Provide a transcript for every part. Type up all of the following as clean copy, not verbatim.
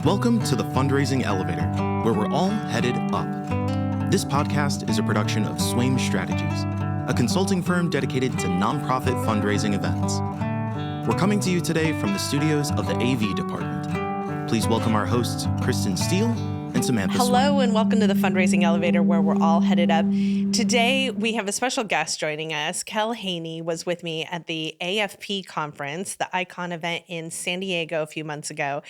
Welcome to the Fundraising Elevator, where we're all headed up. This podcast is a production of Swaim Strategies, a consulting firm dedicated to nonprofit fundraising events. We're coming to you today from the studios of the AV department. Please welcome our hosts, Kristen Steele and Samantha Hello and welcome to the Fundraising Elevator, where we're all headed up. Today, we have a special guest joining us. Kel Haney was with me at the AFP conference, the ICON event in San Diego a few months ago.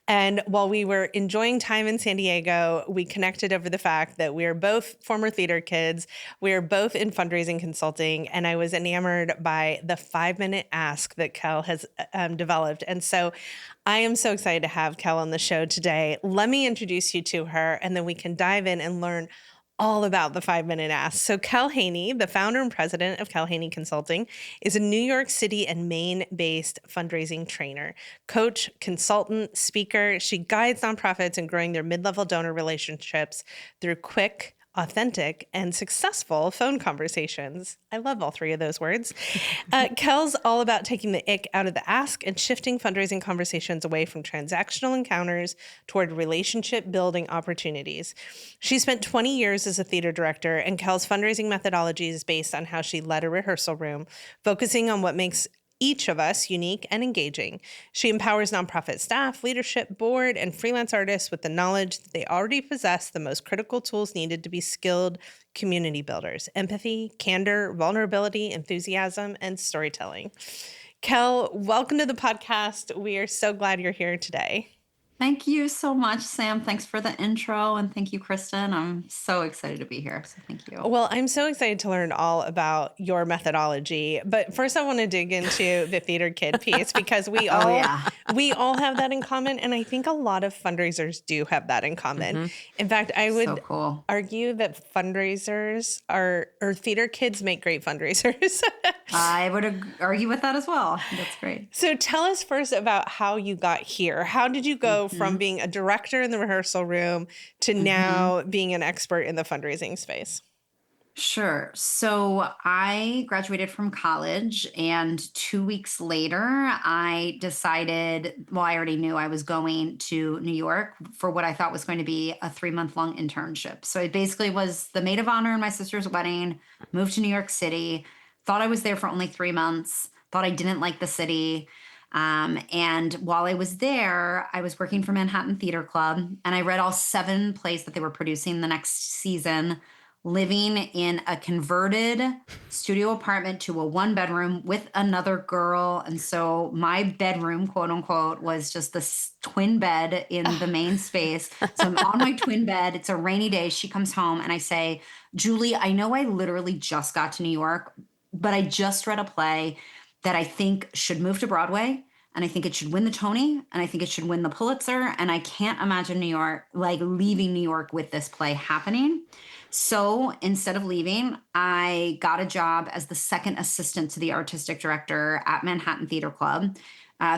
And while we were enjoying time in San Diego, we connected over the fact that we are both former theater kids. We are both in fundraising consulting, and I was enamored by the 5-minute ask that Kel has developed. And so I am so excited to have Kel on the show today. Let me introduce you to her, and then we can dive in and learn all about the 5-minute ask. So Kel Haney, the founder and president of Kel Haney Consulting, is a New York City and Maine-based fundraising trainer, coach, consultant, speaker. She guides nonprofits in growing their mid-level donor relationships through quick, authentic, and successful phone conversations. I love all three of those words. Kel's all about taking the ick out of the ask and shifting fundraising conversations away from transactional encounters toward relationship building opportunities. She spent 20 years as a theater director, and Kel's fundraising methodology is based on how she led a rehearsal room, focusing on what makes each of us unique and engaging. She empowers nonprofit staff, leadership, board, and freelance artists with the knowledge that they already possess the most critical tools needed to be skilled community builders: empathy, candor, vulnerability, enthusiasm, and storytelling. Kel, welcome to the podcast. We are so glad you're here today. Thank you so much, Sam. Thanks for the intro. And thank you, Kristen. I'm so excited to be here. So thank you. Well, I'm so excited to learn all about your methodology. But first, I want to dig into the theater kid piece, because we all have that in common. And I think a lot of fundraisers do have that in common. Mm-hmm. In fact, I would argue that fundraisers or theater kids make great fundraisers. I would argue with that as well. That's great. So tell us first about how you got here. How did you go from being a director in the rehearsal room to now being an expert in the fundraising space? Sure. So I graduated from college, and 2 weeks later, I decided, I already knew I was going to New York for what I thought was going to be a 3-month-long internship. So it basically was the maid of honor in my sister's wedding, moved to New York City, thought I was there for only 3 months, thought I didn't like the city. And while I was there, I was working for Manhattan Theater Club, and I read all 7 plays that they were producing the next season, living in a converted studio apartment to a 1-bedroom with another girl. And so my bedroom, quote unquote, was just this twin bed in the main space. So I'm on my twin bed. It's a rainy day. She comes home and I say, "Julie, I know I literally just got to New York, but I just read a play that I think should move to Broadway, and I think it should win the Tony, and I think it should win the Pulitzer, and I can't imagine New York, leaving New York with this play happening." So instead of leaving, I got a job as the second assistant to the artistic director at Manhattan Theater Club.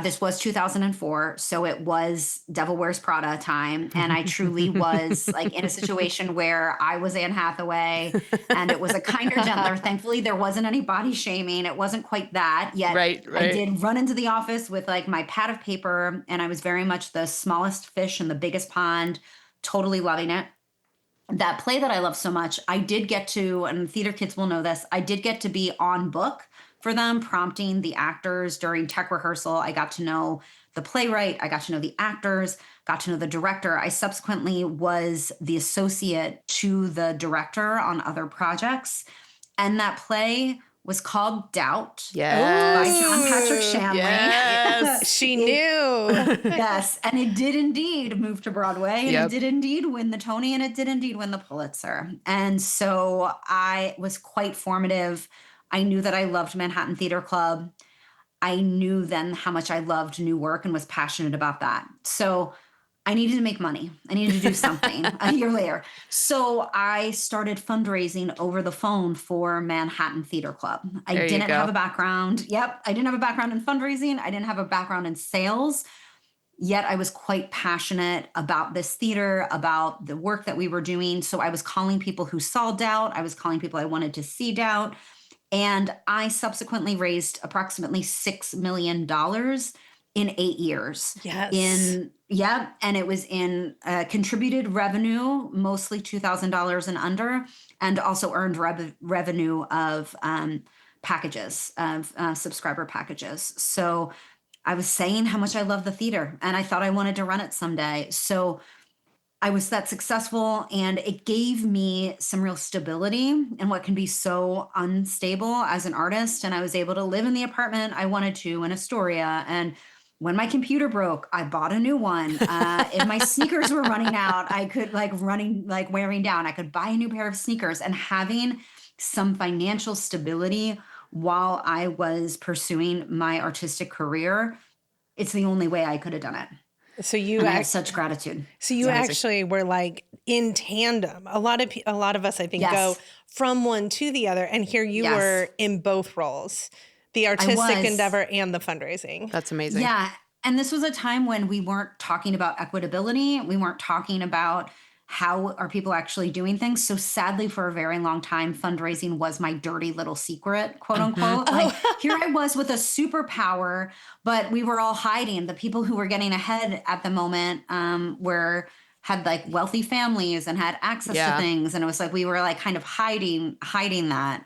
This was 2004, so it was Devil Wears Prada time. And I truly was in a situation where I was Anne Hathaway, and it was a kinder, gentler. Thankfully, there wasn't any body shaming. It wasn't quite that yet. Right. I did run into the office with my pad of paper, and I was very much the smallest fish in the biggest pond, totally loving it. That play that I love so much, I did get to, and theater kids will know this, I did get to be on book for them, prompting the actors during tech rehearsal. I got to know the playwright. I got to know the actors, got to know the director. I subsequently was the associate to the director on other projects. And that play was called Doubt by John Patrick Shanley. Yes, she knew. Yes, and it did indeed move to Broadway, and it did indeed win the Tony, and it did indeed win the Pulitzer. And so I was quite formative. I knew that I loved Manhattan Theater Club. I knew then how much I loved new work and was passionate about that. So I needed to make money. I needed to do something a year later. So I started fundraising over the phone for Manhattan Theater Club. I didn't have a background. I didn't have a background in fundraising. I didn't have a background in sales. Yet I was quite passionate about this theater, about the work that we were doing. So I was calling people who saw Doubt. I was calling people I wanted to see Doubt. And I subsequently raised approximately $6 million in 8 years. Yes. And it was in contributed revenue, mostly $2,000 and under, and also earned revenue of packages, of subscriber packages. So I was saying how much I love the theater and I thought I wanted to run it someday. So I was that successful, and it gave me some real stability in what can be so unstable as an artist. And I was able to live in the apartment I wanted to in Astoria. And when my computer broke, I bought a new one. If my sneakers were running out, I could wearing down, I could buy a new pair of sneakers. And having some financial stability while I was pursuing my artistic career, it's the only way I could have done it. So you And I have such gratitude. So you actually were like in tandem. A lot of us, I think, go from one to the other. And here you were in both roles, the artistic endeavor and the fundraising. That's amazing. Yeah. And this was a time when we weren't talking about equitability. We weren't talking about how are people actually doing things. So sadly, for a very long time, fundraising was my dirty little secret, quote unquote. Like here I was with a superpower, but we were all hiding. The people who were getting ahead at the moment had like wealthy families and had access to things. And it was like, we were like kind of hiding that,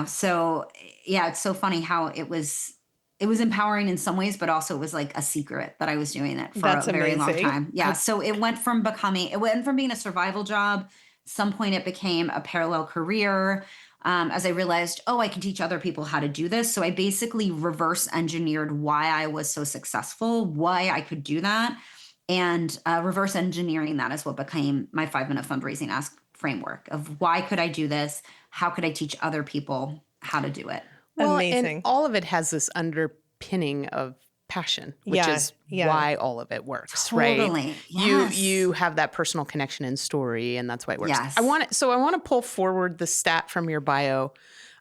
so yeah, it's so funny how it was empowering in some ways, but also it was like a secret that I was doing it for a very long time. Yeah. So it went from being a survival job. At some point it became a parallel career. As I realized, I can teach other people how to do this. So I basically reverse engineered why I was so successful, why I could do that. And reverse engineering that is what became my 5-minute fundraising ask framework of why could I do this? How could I teach other people how to do it? Well, Amazing. and all of it has this underpinning of passion, which is why all of it works, Totally. right? Yes. You have that personal connection and story, and that's why it works. Yes. I want to pull forward the stat from your bio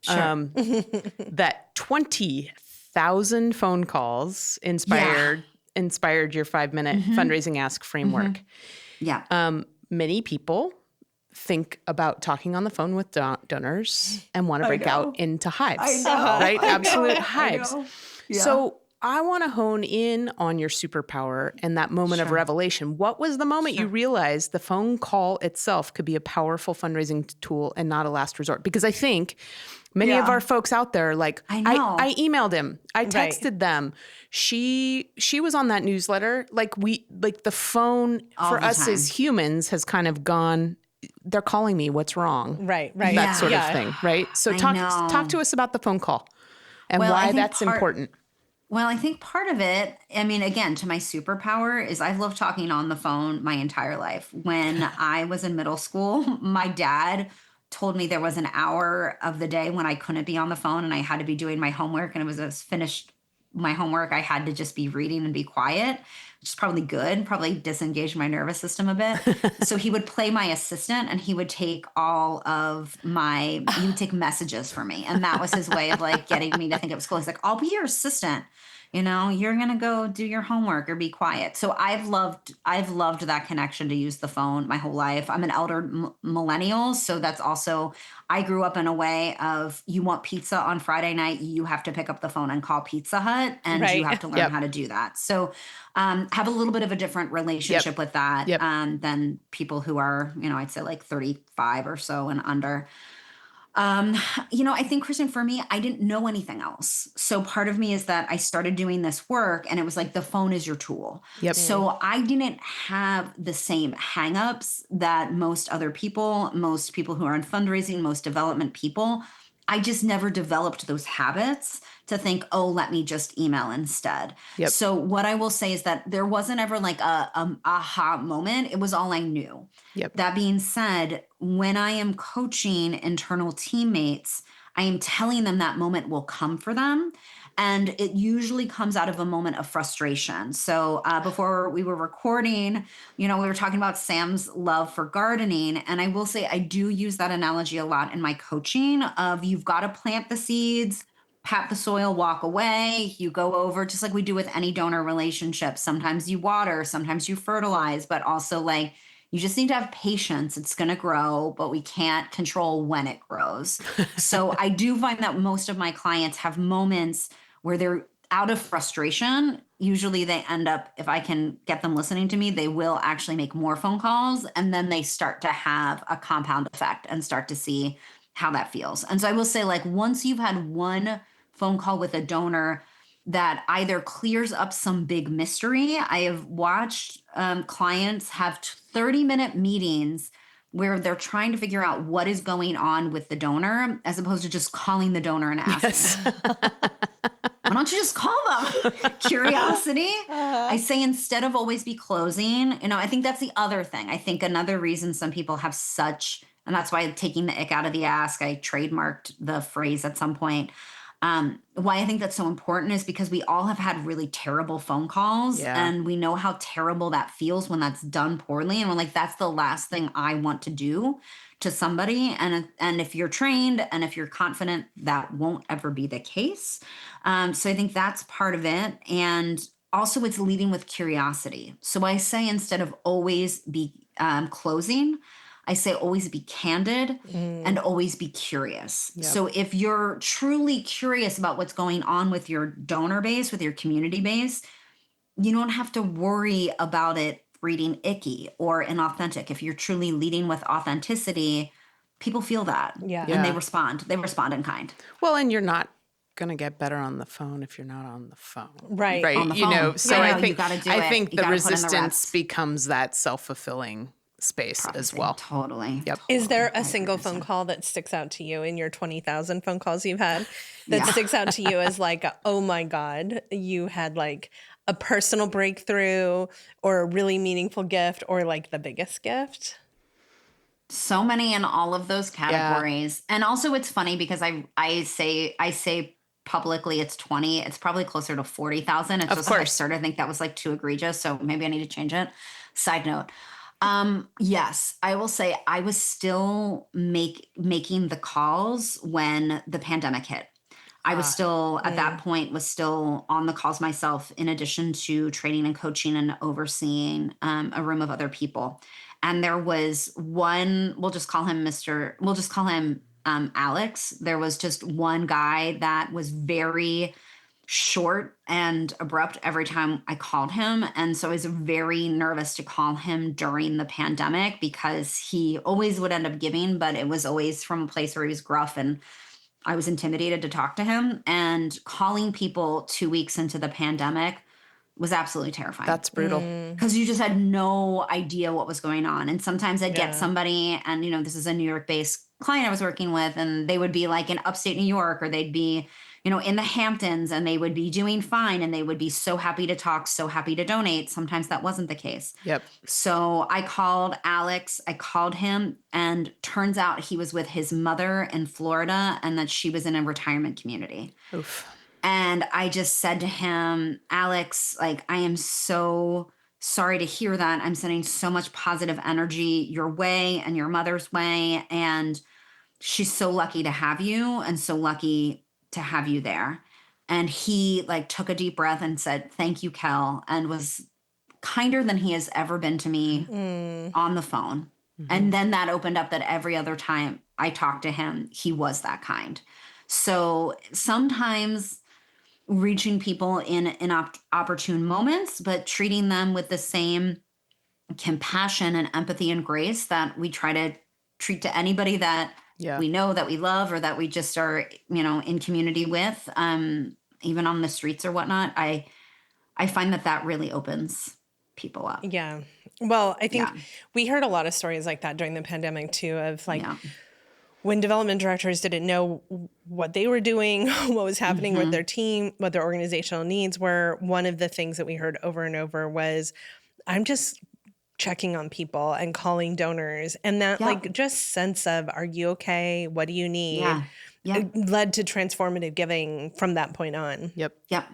that 20,000 phone calls inspired your 5-minute fundraising ask framework. Yeah. Many people think about talking on the phone with donors and want to break out into hives, right? Absolute hives. Yeah. So I want to hone in on your superpower and that moment of revelation. What was the moment you realized the phone call itself could be a powerful fundraising tool and not a last resort? Because I think many of our folks out there are like, I emailed him, I texted them. She was on that newsletter. Like the phone for us as humans has kind of gone, they're calling me, what's wrong? Right. That sort of thing, right? So talk to us about the phone call and why that's important. Well, I think part of it, I mean, again, to my superpower is I've loved talking on the phone my entire life. When I was in middle school, my dad told me there was an hour of the day when I couldn't be on the phone and I had to be doing my homework, and it was finished my homework, I had to just be reading and be quiet, which is probably good, probably disengaged my nervous system a bit. So he would play my assistant and he would take he would take messages for me. And that was his way of like getting me to think it was cool. He's like, I'll be your assistant. You're going to go do your homework or be quiet. So I've loved that connection to use the phone my whole life. I'm an elder millennial. So that's also, I grew up in a way of you want pizza on Friday night, you have to pick up the phone and call Pizza Hut, and you have to learn how to do that. So have a little bit of a different relationship with that than people who are, I'd say like 35 or so and under. I think, Kristen, for me, I didn't know anything else. So part of me is that I started doing this work and it was like the phone is your tool. Yep. So I didn't have the same hangups that most people who are in fundraising, most development people. I just never developed those habits to think, let me just email instead. Yep. So what I will say is that there wasn't ever like a aha moment. It was all I knew. Yep. That being said, when I am coaching internal teammates, I am telling them that moment will come for them. And it usually comes out of a moment of frustration. So before we were recording, we were talking about Sam's love for gardening. And I will say I do use that analogy a lot in my coaching of you've got to plant the seeds, pat the soil, walk away. You go over just like we do with any donor relationship. Sometimes you water, sometimes you fertilize, but also like you just need to have patience. It's going to grow, but we can't control when it grows. So I do find that most of my clients have moments where they're out of frustration, usually they end up, if I can get them listening to me, they will actually make more phone calls, and then they start to have a compound effect and start to see how that feels. And so I will say, like, once you've had one phone call with a donor that either clears up some big mystery, I have watched clients have 30-minute meetings where they're trying to figure out what is going on with the donor, as opposed to just calling the donor and asking. Yes. Why don't you just call them? Curiosity. I say, instead of always be closing, I think that's the other thing. I think another reason some people have and that's why taking the ick out of the ask, I trademarked the phrase at some point. Why I think that's so important is because we all have had really terrible phone calls, and we know how terrible that feels when that's done poorly. And we're like, that's the last thing I want to do to somebody. And if you're trained and if you're confident, that won't ever be the case. So I think that's part of it. And also it's leading with curiosity. So I say, instead of always be closing, I say always be candid and always be curious. Yep. So if you're truly curious about what's going on with your donor base, with your community base, you don't have to worry about it reading icky or inauthentic. If you're truly leading with authenticity, people feel that. And they respond. They respond in kind. Well, and you're not going to get better on the phone if you're not on the phone. Right. On the phone. So I think the resistance resistance becomes that self-fulfilling space as well. Totally. Yep. Is there a single phone call that sticks out to you in your 20,000 phone calls you've had that sticks out to you as like, oh my God, you had like a personal breakthrough or a really meaningful gift or like the biggest gift? So many in all of those categories. And also it's funny because I say publicly it's 20. It's probably closer to 40,000. It's just like I sort of think that was like too egregious. So maybe I need to change it. Side note. Yes, I will say I was still making the calls when the pandemic hit. I was still at that point was still on the calls myself, in addition to training and coaching and overseeing a room of other people. And there was one, we'll just call him Alex. There was just one guy that was very short and abrupt every time I called him. And so I was very nervous to call him during the pandemic because he always would end up giving, but it was always from a place where he was gruff and I was intimidated to talk to him. And calling people 2 weeks into the pandemic was absolutely terrifying. That's brutal. Because you just had no idea what was going on. And sometimes I'd get somebody, and this is a New York-based client I was working with, and they would be like in upstate New York, or they'd be in the Hamptons, and they would be doing fine and they would be so happy to talk, so happy to donate. Sometimes that wasn't the case. Yep. So I called Alex, I called him, and turns out he was with his mother in Florida and that she was in a retirement community. Oof. And I just said to him, Alex, like, I am so sorry to hear that. I'm sending so much positive energy your way and your mother's way. And she's so lucky to have you and so lucky to have you there. And he like took a deep breath and said, thank you, Kel, and was kinder than he has ever been to me on the phone. Mm-hmm. And then that opened up that every other time I talked to him, he was that kind. So sometimes reaching people in opportune moments, but treating them with the same compassion and empathy and grace that we try to treat to anybody that we know, that we love, or that we just are, in community with, even on the streets or whatnot. I find that really opens people up. Yeah. Well, I think we heard a lot of stories like that during the pandemic too, of like when development directors didn't know what they were doing, what was happening with their team, what their organizational needs were. One of the things that we heard over and over was, I'm just checking on people and calling donors. And that like just sense of, are you okay? What do you need? It led to transformative giving from that point on. Yep. Yeah.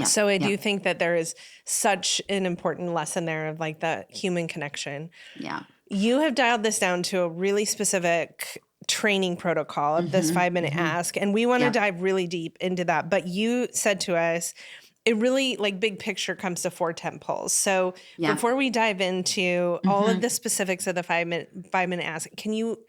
So I do think that there is such an important lesson there of like the human connection. Yeah. You have dialed this down to a really specific training protocol of this 5-minute ask. And we want to dive really deep into that. But you said to us, it really like big picture comes to 4 tent poles. So before we dive into all of the specifics of the 5-minute ask, can you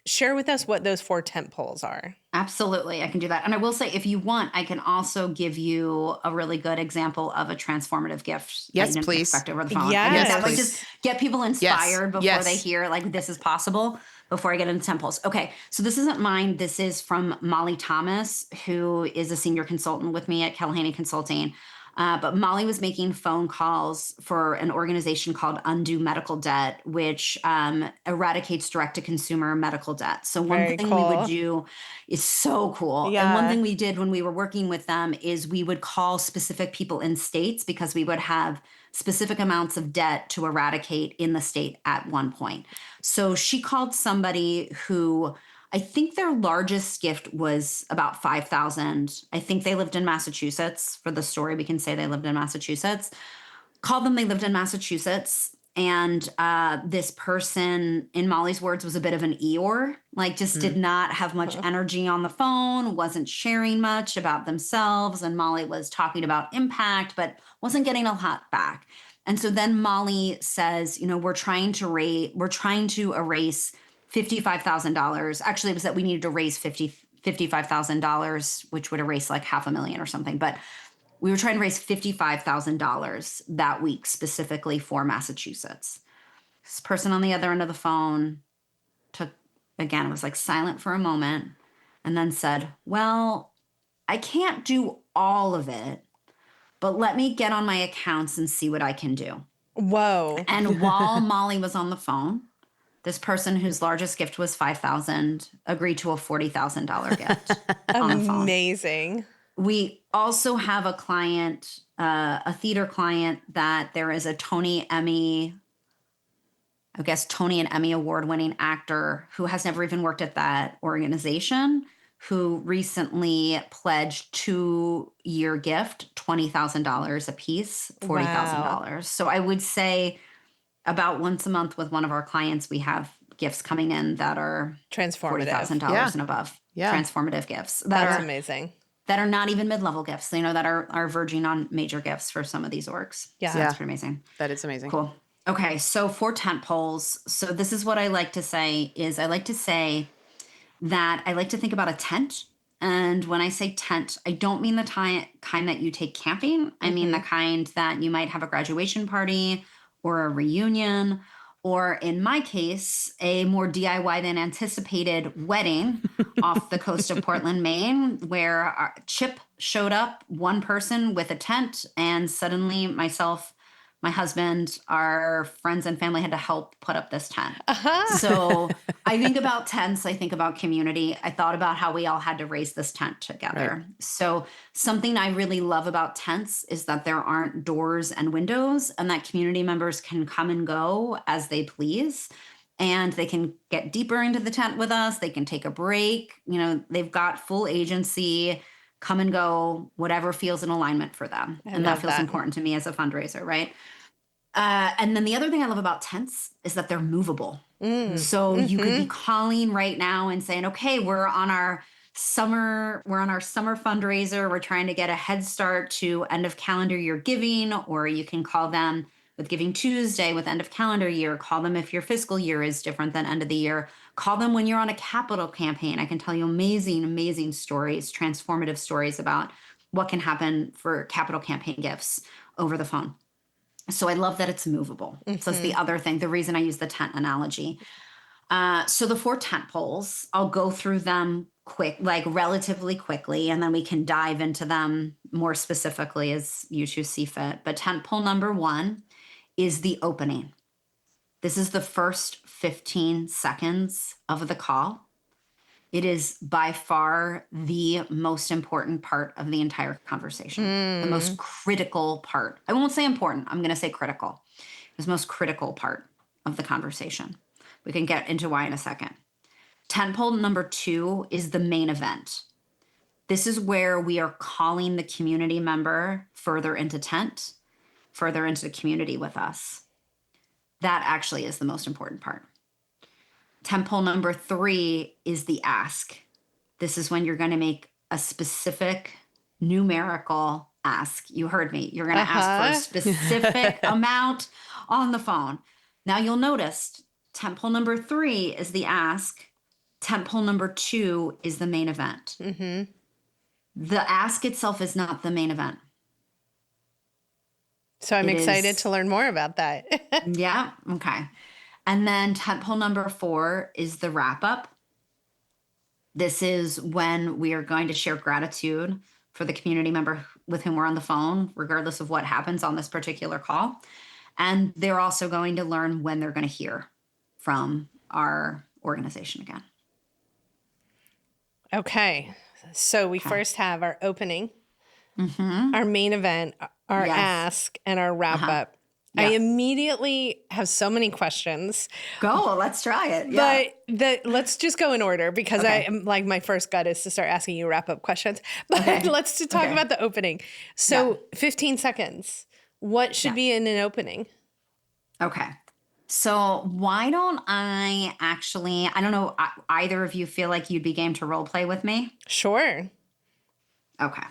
share with us what those 4 tent poles are. Absolutely. I can do that. And I will say, if you want, I can also give you a really good example of a transformative gift Yes, that you didn't please. expect over the phone. Yes. I think that might Please. just get people inspired before they Yes. hear like this is possible before I get into temples. Okay. So this isn't mine. This is from Molly Thomas, who is a senior consultant with me at Kel Haney Consulting. But Molly was making phone calls for an organization called Undo Medical Debt, which eradicates direct-to-consumer medical debt. So one Very thing cool. we would do is so cool. Yeah. And one thing we did when we were working with them is we would call specific people in states because we would have specific amounts of debt to eradicate in the state at one point. So she called somebody who I think their largest gift was about $5,000. I think they lived in Massachusetts. For the story, we can say they lived in Massachusetts. Called them, they lived in Massachusetts. And this person, in Molly's words, was a bit of an Eeyore, like just did not have much energy on the phone, wasn't sharing much about themselves. And Molly was talking about impact, but wasn't getting a lot back. And so then Molly says, we're trying to erase $55,000. Actually, it was that we needed to raise $55,000, which would erase like $500,000 or something. But we were trying to raise $55,000 that week specifically for Massachusetts. This person on the other end of the phone it was like silent for a moment and then said, well, I can't do all of it, but let me get on my accounts and see what I can do. Whoa. And while Molly was on the phone, this person whose largest gift was $5,000 agreed to a $40,000 gift on the phone. Amazing. We also have a client, a theater client, that there is a Tony and Emmy award-winning actor who has never even worked at that organization, who recently pledged 2-year gift, $20,000 a piece, $40,000. Wow. So I would say about once a month with one of our clients, we have gifts coming in that are Transformative. $40,000 and above. Yeah. Transformative gifts. That's amazing. That are not even mid-level gifts, that are verging on major gifts for some of these orgs. Yeah. So that's pretty amazing. That is amazing. Cool. Okay, so for tent poles, so this is what I like to say that I like to think about a tent. And when I say tent, I don't mean the kind that you take camping. I mean the kind that you might have a graduation party or a reunion, or in my case, a more DIY than anticipated wedding off the coast of Portland, Maine, where Chip showed up, one person with a tent, and suddenly myself, my husband, our friends and family had to help put up this tent. So I think about tents. I think about community. I thought about how we all had to raise this tent together. Right. So something I really love about tents is that there aren't doors and windows, and that community members can come and go as they please. And they can get deeper into the tent with us. They can take a break. They've got full agency, come and go, whatever feels in alignment for them. And that feels important to me as a fundraiser, right? And then the other thing I love about tents is that they're movable. So you could be calling right now and saying, okay, we're on our summer fundraiser. We're trying to get a head start to end of calendar year giving, or you can call them with Giving Tuesday, with end of calendar year. Call them if your fiscal year is different than end of the year. Call them when you're on a capital campaign. I can tell you amazing, amazing stories, transformative stories about what can happen for capital campaign gifts over the phone. So I love that it's movable. So that's the other thing, the reason I use the tent analogy. So the 4 tent poles, I'll go through them relatively quickly, and then we can dive into them more specifically as you two see fit. But tent pole number 1 is the opening. This is the first 15 seconds of the call. It is by far the most important part of the entire conversation, the most critical part. I won't say important. I'm going to say critical. It's the most critical part of the conversation. We can get into why in a second. Tent pole number 2 is the main event. This is where we are calling the community member further into tent, further into the community with us. That actually is the most important part. Tent pole number 3 is the ask. This is when you're going to make a specific numerical ask. You heard me. You're going to ask for a specific amount on the phone. Now you'll notice tent pole number 3 is the ask. Tentpole number 2 is the main event. Mm-hmm. The ask itself is not the main event. So I'm excited to learn more about that. Yeah. Okay. And then tentpole number 4 is the wrap up. This is when we are going to share gratitude for the community member with whom we're on the phone, regardless of what happens on this particular call. And they're also going to learn when they're going to hear from our organization again. Okay. So we first have our opening, our main event, our ask, and our wrap up. Yeah. I immediately have so many questions. Go, let's try it. Yeah. But let's just go in order because I am like, my first gut is to start asking you wrap up questions. But let's just talk about the opening. So 15 seconds. What should be in an opening? Okay. So why don't I don't know, either of you feel like you'd be game to role play with me? Sure. Okay.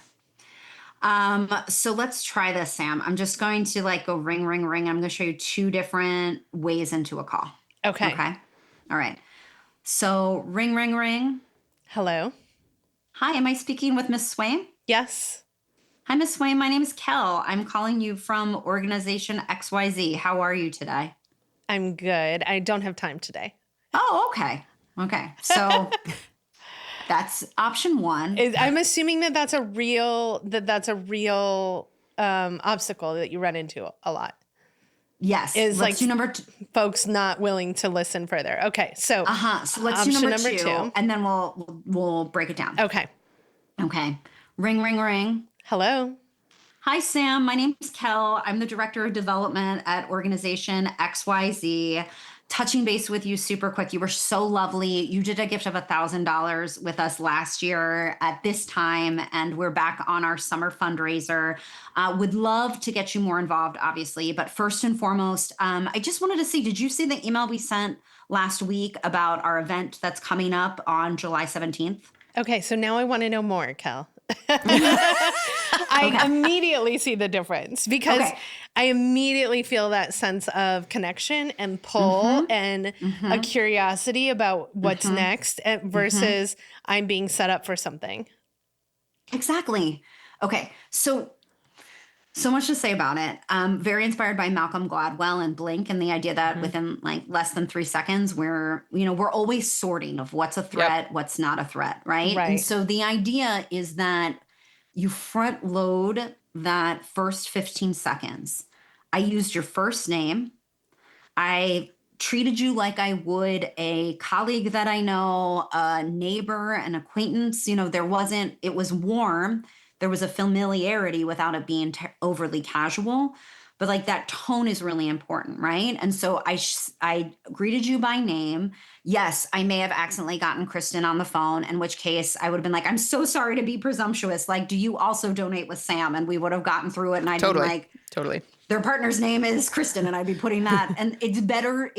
So let's try this, Sam. I'm just going to go ring, ring, ring. I'm going to show you 2 different ways into a call. Okay. Okay. All right. So ring, ring, ring. Hello. Hi, am I speaking with Miss Swain? Yes. Hi, Miss Swain. My name is Kel. I'm calling you from organization XYZ. How are you today? I'm good. I don't have time today. Oh, okay. Okay. So that's option 1. I'm assuming that's a real obstacle that you run into a lot. Yes. Let's do number 2. Folks not willing to listen further. Okay. So So let's do number 2 and then we'll break it down. Okay. Okay. Ring, ring, ring. Hello. Hi, Sam. My name is Kel. I'm the Director of Development at Organization XYZ. Touching base with you super quick. You were so lovely. You did a gift of $1,000 with us last year at this time, and we're back on our summer fundraiser. Would love to get you more involved, obviously. But first and foremost, I just wanted to see, did you see the email we sent last week about our event that's coming up on July 17th? Okay, so now I want to know more, Kel. I immediately see the difference because I immediately feel that sense of connection and pull and a curiosity about what's next versus I'm being set up for something. Exactly. Okay. So much to say about it. Very inspired by Malcolm Gladwell and Blink and the idea that within less than 3 seconds, we're always sorting of what's a threat, what's not a threat, right? And so the idea is that you front load that first 15 seconds. I used your first name. I treated you like I would a colleague that I know, a neighbor, an acquaintance. It was warm. There was a familiarity without it being overly casual, but that tone is really important, right? And so I greeted you by name. Yes, I may have accidentally gotten Kristen on the phone, in which case I would have been like, I'm so sorry to be presumptuous. Do you also donate with Sam? And we would have gotten through it. And I'd be like, totally. Their partner's name is Kristen, and I'd be putting that. And it's better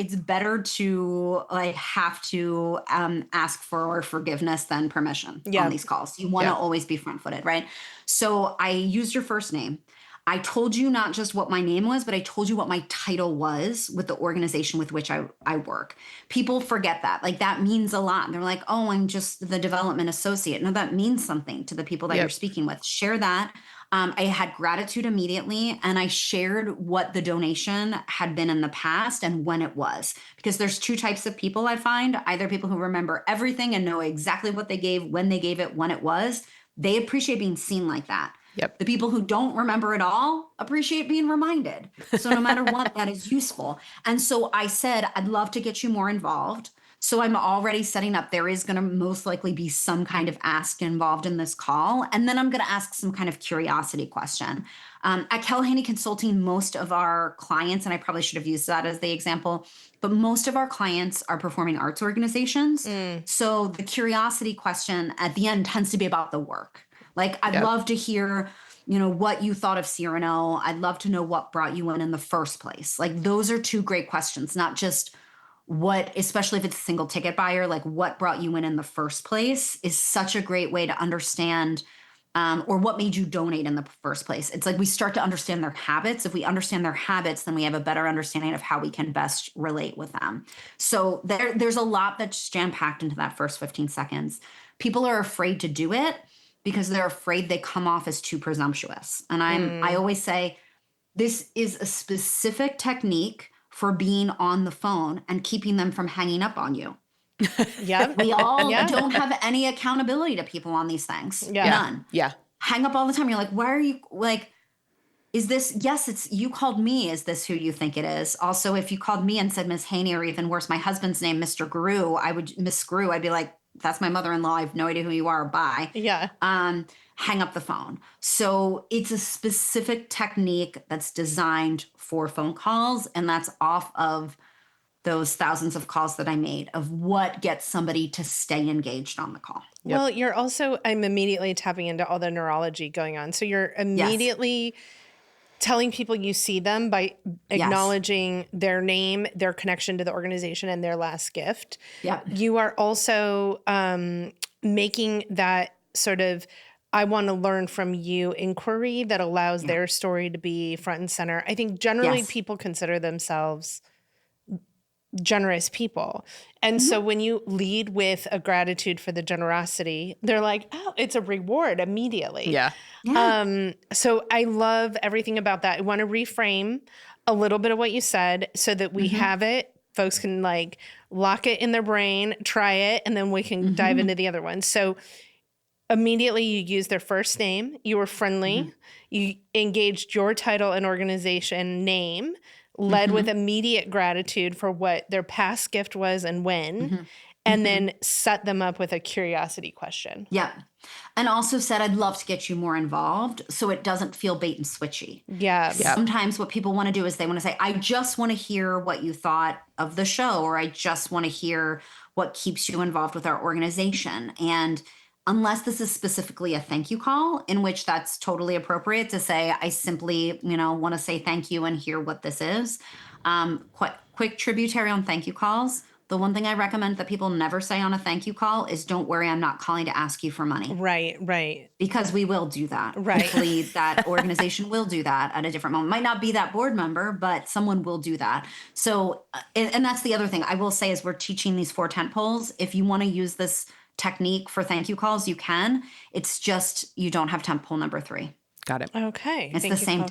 to have to ask for forgiveness than permission on these calls. You want to always be front-footed, right? So I used your first name. I told you not just what my name was, but I told you what my title was with the organization with which I work. People forget that. That means a lot. And they're like, oh, I'm just the development associate. No, that means something to the people that you're speaking with. Share that. I had gratitude immediately, and I shared what the donation had been in the past and when it was. Because there's 2 types of people I find, either people who remember everything and know exactly what they gave, when they gave it, when it was. They appreciate being seen like that. Yep. The people who don't remember it all appreciate being reminded. So no matter what, that is useful. And so I said, I'd love to get you more involved. So I'm already setting up. There is going to most likely be some kind of ask involved in this call. And then I'm going to ask some kind of curiosity question. At Kel Haney Consulting, most of our clients, and I probably should have used that as the example, but most of our clients are performing arts organizations. So the curiosity question at the end tends to be about the work. I'd love to hear, what you thought of Cyrano. I'd love to know what brought you in the first place. Those are 2 great questions, not just what, especially if it's a single ticket buyer, what brought you in the first place is such a great way to understand or what made you donate in the first place. It's like we start to understand their habits. If we understand their habits, then we have a better understanding of how we can best relate with them. So there's a lot that's jam-packed into that first 15 seconds. People are afraid to do it because they're afraid they come off as too presumptuous. And I always say, this is a specific technique for being on the phone and keeping them from hanging up on you. Yeah. We all don't have any accountability to people on these things. Yeah. None. Yeah. Hang up all the time. You're like, why are you like, is this, yes, it's, you called me. Is this who you think it is? Also, if you called me and said Miss Haney, or even worse, my husband's name, Mr. Miss Screw, I'd be like, that's my mother-in-law. I have no idea who you are. Bye. Yeah. Hang up the phone. So it's a specific technique that's designed for phone calls. And that's off of those thousands of calls that I made of what gets somebody to stay engaged on the call. Yep. Well, you're also, I'm immediately tapping into all the neurology going on. So you're immediately telling people you see them by acknowledging their name, their connection to the organization, and their last gift. Yep. You are also making that sort of, I want to learn from you inquiry that allows their story to be front and center. I think generally people consider themselves generous people. And so when you lead with a gratitude for the generosity, they're like, oh, it's a reward immediately. Yeah. So I love everything about that. I want to reframe a little bit of what you said so that we have it. Folks can like lock it in their brain, try it, and then we can dive into the other one. So immediately you use their first name. You were friendly. You engaged your title and organization name, led with immediate gratitude for what their past gift was and when, and then set them up with a curiosity question. Yeah. And also said, I'd love to get you more involved so it doesn't feel bait and switchy. Yeah. Sometimes what people want to do is they want to say, I just want to hear what you thought of the show, or I just want to hear what keeps you involved with our organization. And unless this is specifically a thank you call, in which that's totally appropriate to say, I simply, want to say thank you and hear what this is. Quick tributary on thank you calls. The one thing I recommend that people never say on a thank you call is, don't worry, I'm not calling to ask you for money. Right. Because we will do that. Right. Hopefully that organization will do that at a different moment. Might not be that board member, but someone will do that. So, and that's the other thing I will say is we're teaching these 4 tent poles. If you want to use this technique for thank you calls, you can. It's just you don't have tent pole number 3. Got it. Okay. It's the same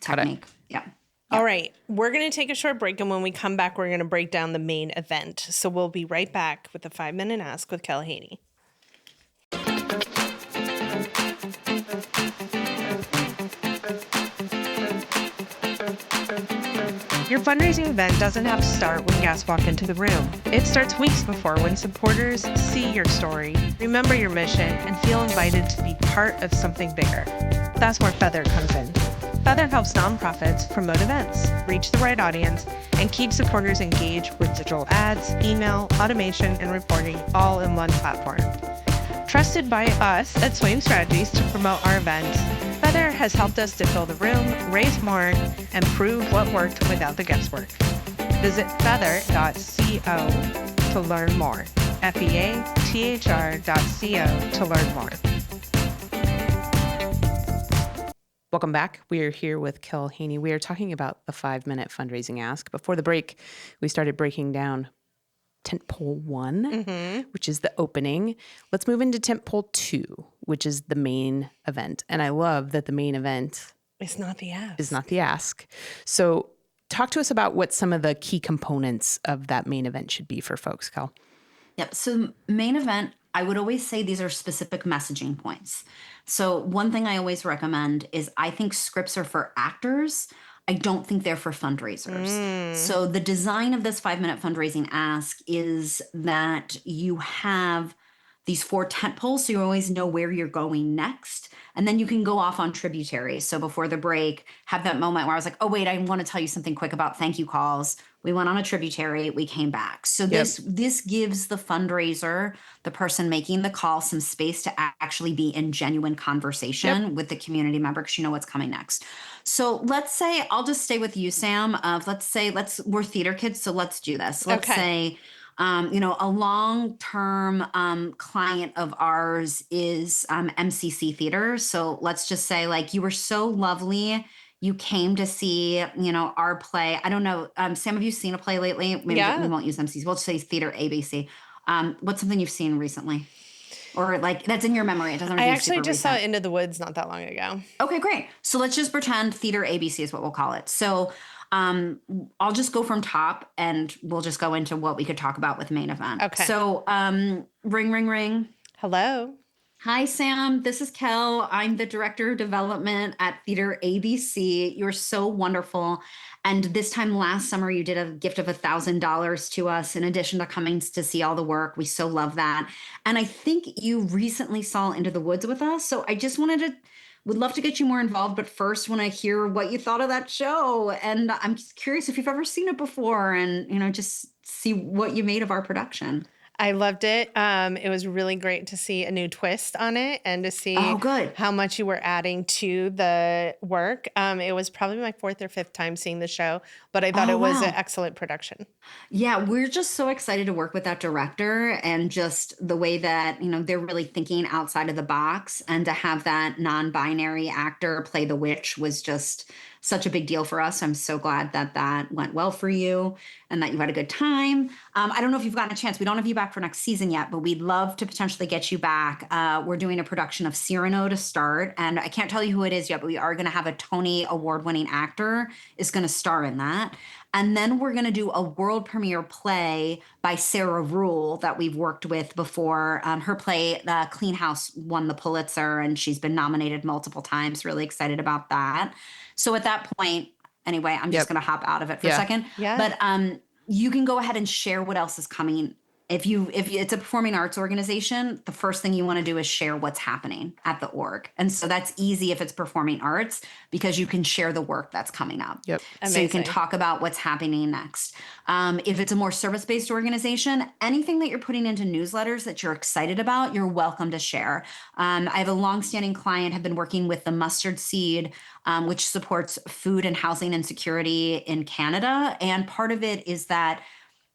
technique. Yeah. All right. We're going to take a short break, and when we come back, we're going to break down the main event. So we'll be right back with the 5-Minute Ask with Kel Haney. Your fundraising event doesn't have to start when guests walk into the room. It starts weeks before, when supporters see your story, remember your mission, and feel invited to be part of something bigger. That's where Feather comes in. Feather helps nonprofits promote events, reach the right audience, and keep supporters engaged with digital ads, email, automation, and reporting all in one platform. Trusted by us at Swaim Strategies to promote our events, Feather has helped us to fill the room, raise more, and prove what worked without the guesswork. Visit feather.co to learn more. feathr.co to learn more. Welcome back. We are here with Kel Haney. We are talking about the 5-Minute Fundraising Ask. Before the break, we started breaking down Tentpole 1, which is the opening. Let's move into Tentpole 2, which is the main event. And I love that the main event is not the ask. So talk to us about what some of the key components of that main event should be for folks, Kel. Yep. So main event, I would always say these are specific messaging points. So one thing I always recommend is I think scripts are for actors. I don't think they're for fundraisers. So the design of this 5-Minute Fundraising Ask is that you have these 4 tent poles, so you always know where you're going next. And then you can go off on tributaries. So before the break, have that moment where I was like, oh, wait, I want to tell you something quick about thank you calls. We went on a tributary, we came back. So this gives the fundraiser, the person making the call, some space to actually be in genuine conversation with the community member, because you know what's coming next. So let's say, I'll just stay with you, Sam, we're theater kids, so let's do this. Let's say A long-term client of ours is MCC Theater. So let's just say, like, you were so lovely. You came to see, our play. I don't know. Sam, have you seen a play lately? Maybe we won't use MCC. We'll just say Theater ABC. What's something you've seen recently? Or like that's in your memory. It doesn't have to I be actually super just recent. saw Into the Woods not that long ago. Okay, great. So let's just pretend Theater ABC is what we'll call it. So I'll just go from top and we'll just go into what we could talk about with main event. Okay. So ring, ring, ring. Hello. Hi, Sam. This is Kel. I'm the Director of Development at Theater ABC. You're so wonderful. And this time last summer, you did a gift of $1,000 to us in addition to coming to see all the work. We so love that. And I think you recently saw Into the Woods with us. So I just would love to get you more involved, but first want to hear what you thought of that show. And I'm just curious if you've ever seen it before and, just see what you made of our production. I loved it. It was really great to see a new twist on it and to see how much you were adding to the work. It was probably my 4th or 5th time seeing the show, but I thought it was an excellent production. Yeah, we're just so excited to work with that director and just the way that, they're really thinking outside of the box, and to have that non-binary actor play the witch was just such a big deal for us. I'm so glad that went well for you and that you had a good time. I don't know if you've gotten a chance. We don't have you back for next season yet, but we'd love to potentially get you back. We're doing a production of Cyrano to start, and I can't tell you who it is yet, but we are going to have a Tony Award-winning actor is going to star in that. And then we're going to do a world premiere play by Sarah Rule that we've worked with before. Her play, Clean House, won the Pulitzer, and she's been nominated multiple times. Really excited about that. So at that point, anyway, I'm just going to hop out of it for a second. Yeah. But you can go ahead and share what else is coming. If it's a performing arts organization, the first thing you want to do is share what's happening at the org. And so that's easy if it's performing arts because you can share the work that's coming up. Yep. So you can talk about what's happening next. If it's a more service-based organization, anything that you're putting into newsletters that you're excited about, you're welcome to share. I have a longstanding client, have been working with the Mustard Seed, which supports food and housing insecurity in Canada. And part of it is that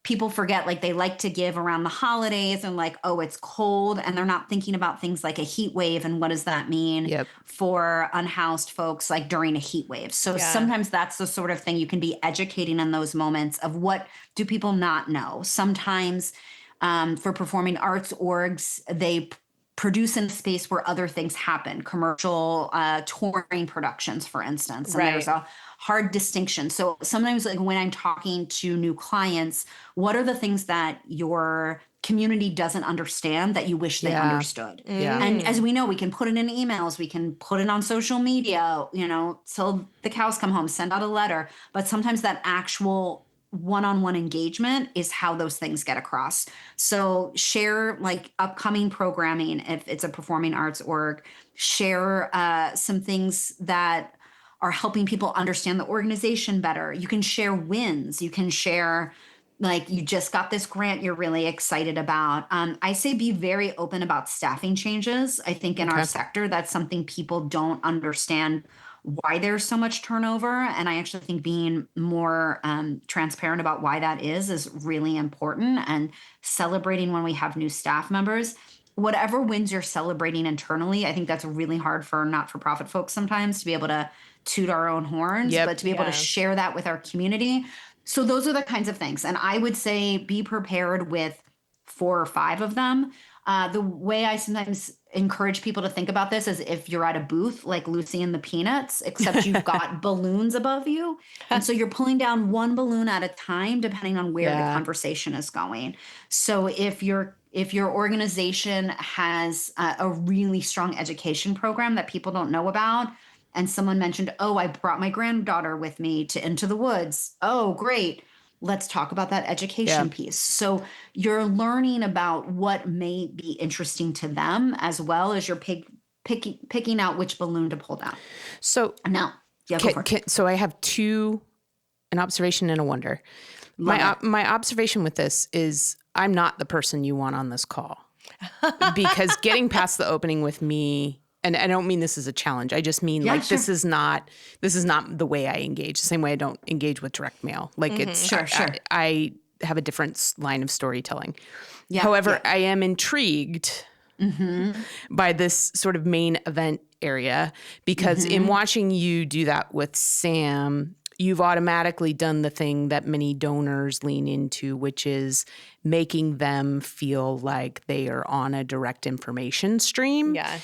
people forget, like, they like to give around the holidays and like, oh, it's cold. And they're not thinking about things like a heat wave and what does that mean for unhoused folks, like during a heat wave. So sometimes that's the sort of thing you can be educating in those moments of what do people not know. Sometimes for performing arts orgs, they produce in a space where other things happen, commercial touring productions, for instance. And there's a hard distinction. So sometimes, like, when I'm talking to new clients, what are the things that your community doesn't understand that you wish they understood? And as we know, we can put it in emails, we can put it on social media, till the cows come home, send out a letter. But sometimes that actual one-on-one engagement is how those things get across. So share like upcoming programming if it's a performing arts org. Share some things that are helping people understand the organization better. You can share wins. You can share, like, you just got this grant you're really excited about. I say be very open about staffing changes. I think in our sector, that's something people don't understand why there's so much turnover. And I actually think being more transparent about why that is really important, and celebrating when we have new staff members. Whatever wins you're celebrating internally, I think that's really hard for not-for-profit folks sometimes to be able to toot our own horns, but to be able to share that with our community. So those are the kinds of things. And I would say be prepared with 4 or 5 of them. The way I sometimes encourage people to think about this is if you're at a booth like Lucy and the Peanuts, except you've got balloons above you. And so you're pulling down one balloon at a time, depending on where the conversation is going. So if your organization has a really strong education program that people don't know about, and someone mentioned, oh, I brought my granddaughter with me to Into the Woods. Oh, great. Let's talk about that education piece. So you're learning about what may be interesting to them, as well as you're picking out which balloon to pull down. So now, so I have an observation and a wonder. My observation with this is I'm not the person you want on this call, because getting past the opening with me. And I don't mean this as a challenge. I just mean this is not the way I engage. The same way I don't engage with direct mail. Like it's have a different line of storytelling. Yeah, However, I am intrigued by this sort of main event area because in watching you do that with Sam, you've automatically done the thing that many donors lean into, which is making them feel like they are on a direct information stream. Yeah.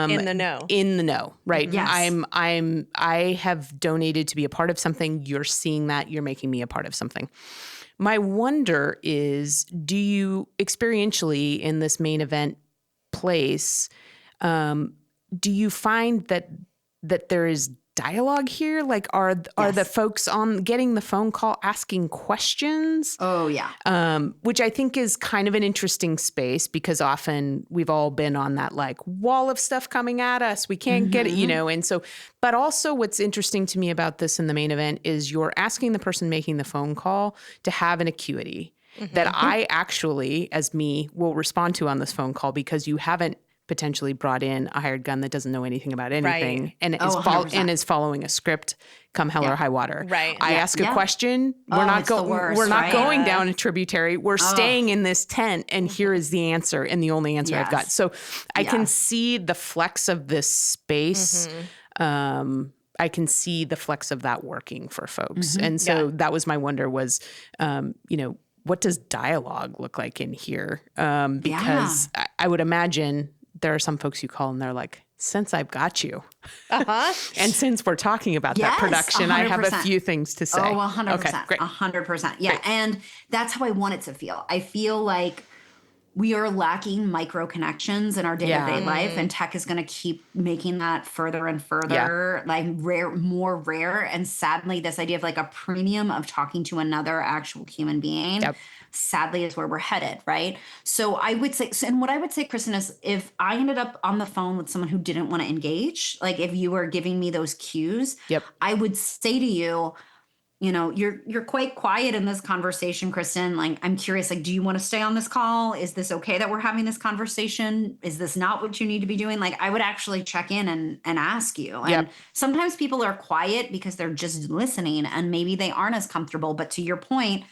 In the know. In the know, right? Yes. I have donated to be a part of something. You're seeing that. You're making me a part of something. My wonder is, do you experientially in this main event place, do you find that there is dialogue here? Like, are the folks on getting the phone call asking questions? Oh, yeah. Which I think is kind of an interesting space because often we've all been on that like wall of stuff coming at us. We can't get it, and so, but also what's interesting to me about this in the main event is you're asking the person making the phone call to have an acuity that I actually, as me, will respond to on this phone call because you haven't potentially brought in a hired gun that doesn't know anything about anything and is following a script come hell or high water. Right. I ask a question. We're not going down a tributary. We're staying in this tent and here is the answer and the only answer I've got. So I can see the flex of this space. I can see the flex of that working for folks. And so that was my wonder was, what does dialogue look like in here? Because I would imagine there are some folks you call and they're like, since I've got you. And since we're talking about that production, 100%. I have a few things to say. Oh, 100%. Okay, great. 100%. Yeah. Great. And that's how I want it to feel. I feel like we are lacking micro connections in our day-to-day life, and tech is going to keep making that further and further, like more rare. And sadly, this idea of like a premium of talking to another actual human being, sadly, is where we're headed, right? So I would say, and what I would say, Kristen, is if I ended up on the phone with someone who didn't want to engage, like if you were giving me those cues, I would say to you, you're quite quiet in this conversation, Kristen. Like, I'm curious, like, do you want to stay on this call? Is this okay that we're having this conversation? Is this not what you need to be doing? Like, I would actually check in and ask you. And sometimes people are quiet because they're just listening and maybe they aren't as comfortable. But to your point,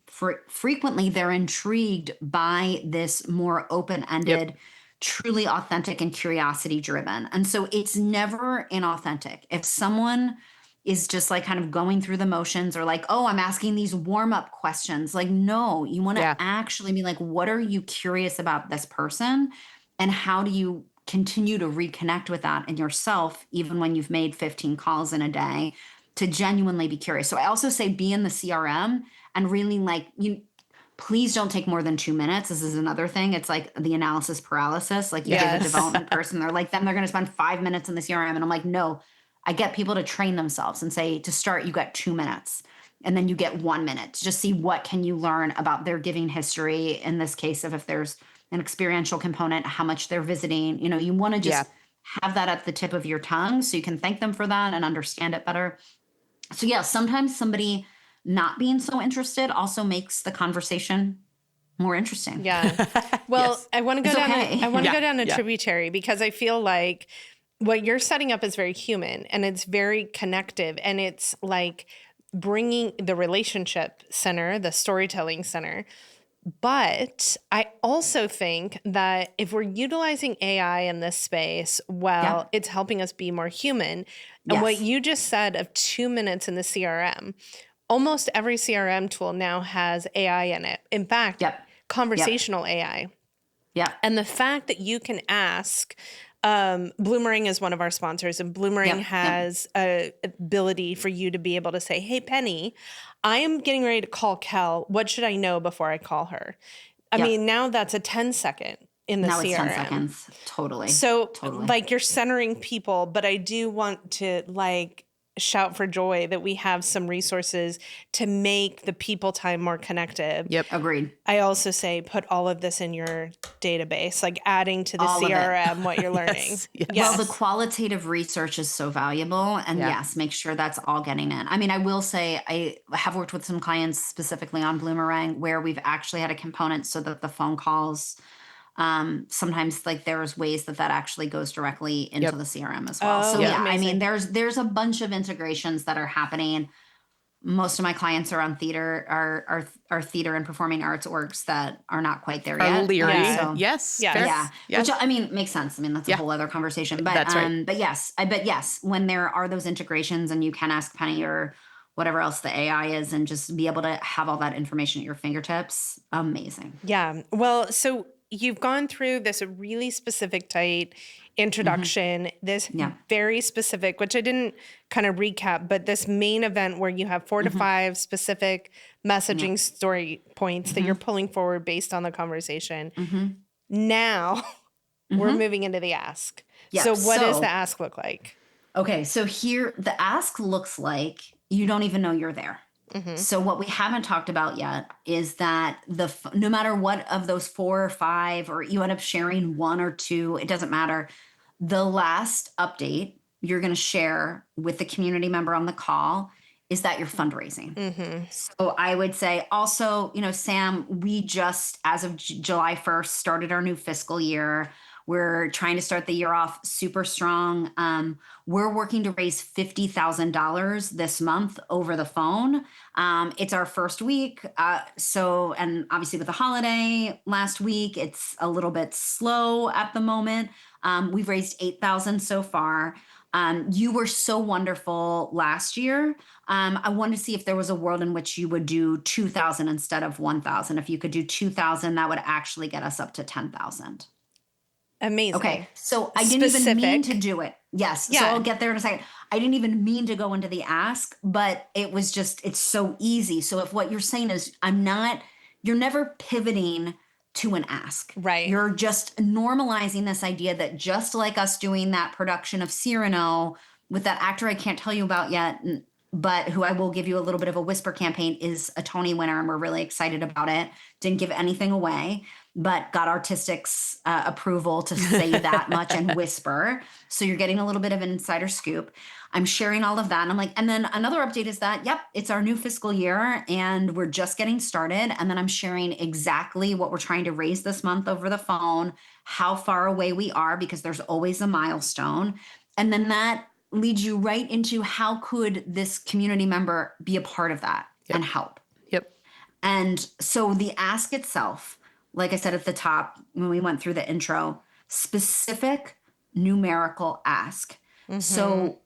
frequently they're intrigued by this more open-ended, truly authentic and curiosity driven. And so it's never inauthentic. If someone is just like kind of going through the motions or like, oh, I'm asking these warm-up questions. Like, no, you want to actually be like, what are you curious about this person? And how do you continue to reconnect with that in yourself, even when you've made 15 calls in a day, to genuinely be curious. So I also say be in the CRM and really like, please don't take more than 2 minutes. This is another thing. It's like the analysis paralysis. Like you give a development person, they're like, then they're going to spend 5 minutes in the CRM. And I'm like, no. I get people to train themselves and say, to start, you got 2 minutes and then you get 1 minute to just see what can you learn about their giving history. In this case, if there's an experiential component, how much they're visiting, you want to just have that at the tip of your tongue so you can thank them for that and understand it better. So sometimes somebody not being so interested also makes the conversation more interesting. Yeah. Well, I want to go down go down a tributary because I feel like what you're setting up is very human and it's very connective and it's like bringing the relationship center, the storytelling center. But I also think that if we're utilizing AI in this space, it's helping us be more human. And what you just said of 2 minutes in the CRM, almost every CRM tool now has AI in it. In fact, conversational AI. Yeah. And the fact that you can ask, Bloomerang is one of our sponsors, and Bloomerang has a ability for you to be able to say, hey, Penny, I am getting ready to call Kel. What should I know before I call her? I mean, now that's a 10-second in the CRM. It's 10 seconds. Totally. So like you're centering people, but I do want to like shout for joy that we have some resources to make the people time more connected. Yep. Agreed. I also say put all of this in your database, like adding to the CRM what you're learning. Yes. Well, the qualitative research is so valuable. And make sure that's all getting in. I mean, I will say I have worked with some clients specifically on Bloomerang where we've actually had a component so that the phone calls sometimes like there's ways that actually goes directly into the CRM as well. So I mean, there's a bunch of integrations that are happening most of my clients are on theater, are theater and performing arts orgs that are not quite there yet. Leery. Yeah. Yes. Yeah. fair. Yeah. Yes. Which, I mean, makes sense. I mean, that's a whole other conversation. But That's right. But yes, when there are those integrations and you can ask Penny or whatever else the AI is and just be able to have all that information at your fingertips, amazing. Yeah. Well, so you've gone through this really specific, tight introduction, this very specific, which I didn't kind of recap, but this main event where you have 4 to 5 specific messaging story points that you're pulling forward based on the conversation. Now we're moving into the ask. Yeah, So what does the ask look like? Okay, so here the ask looks like you don't even know you're there. So what we haven't talked about yet is that no matter what of those 4 or 5, or you end up sharing 1 or 2, it doesn't matter. The last update you're going to share with the community member on the call is that you're fundraising. So I would say also, Sam, we just, as of July 1st, started our new fiscal year. We're trying to start the year off super strong. We're working to raise $50,000 this month over the phone. It's our first week. And obviously with the holiday last week, it's a little bit slow at the moment. We've raised $8,000 so far. You were so wonderful last year. I wanted to see if there was a world in which you would do 2,000 instead of 1,000. If you could do 2,000, that would actually get us up to 10,000. Amazing. Okay. So I didn't even mean to do it. Yes. Yeah. So I'll get there in a second. I didn't even mean to go into the ask, but it was just, it's so easy. So if what you're saying is you're never pivoting to an ask. Right. You're just normalizing this idea that just like us doing that production of Cyrano with that actor I can't tell you about yet, but who I will give you a little bit of a whisper campaign, is a Tony winner, and we're really excited about it. Didn't give anything away, but got Artistic's approval to say that much and whisper. So you're getting a little bit of an insider scoop. I'm sharing all of that. And I'm like, and then another update is that, yep, it's our new fiscal year and we're just getting started. And then I'm sharing exactly what we're trying to raise this month over the phone, how far away we are, because there's always a milestone. And then that leads you right into how could this community member be a part of that and help. Yep. And so the ask itself, like I said at the top, when we went through the intro, specific numerical ask. So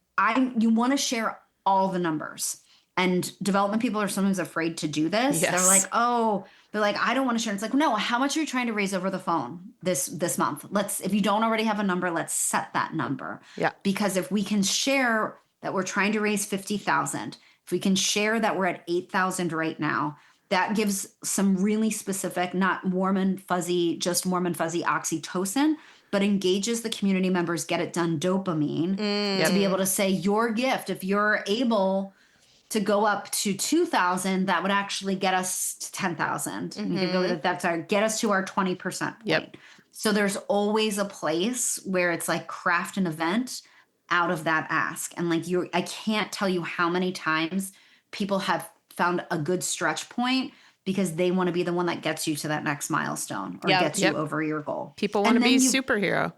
you want to share all the numbers, and development people are sometimes afraid to do this. Yes. They're like, I don't want to share. It's like, no, how much are you trying to raise over the phone this month? If you don't already have a number, let's set that number. Yeah. Because if we can share that we're trying to raise 50,000, if we can share that we're at 8,000 right now, that gives some really specific, not warm and fuzzy, just warm and fuzzy oxytocin, but engages the community members, get it done dopamine to be able to say your gift. If you're able to go up to 2,000, that would actually get us to 10,000. You could go get us to our 20% point. Yep. So there's always a place where it's like craft an event out of that ask. And like I can't tell you how many times people have found a good stretch point because they want to be the one that gets you to that next milestone or gets you over your goal. People want to be a superhero.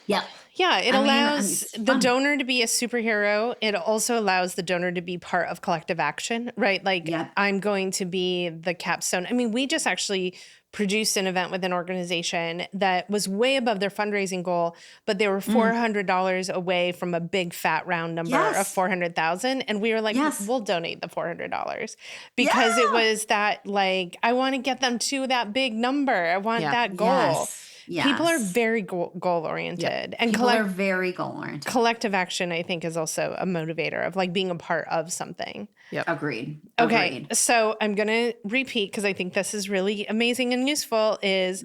Yeah. Yeah, it allows the donor to be a superhero. It also allows the donor to be part of collective action, right? Like I'm going to be the capstone. I mean, we just actually produced an event with an organization that was way above their fundraising goal, but they were $400 away from a big fat round number of 400,000. And we were like, we'll donate the $400 because it was that like, I want to get them to that big number. I want that goal. Yes. People are very goal-oriented. And people are very goal-oriented. Collective action, I think, is also a motivator of like being a part of something. Yep. Agreed. Okay. So I'm going to repeat because I think this is really amazing and useful is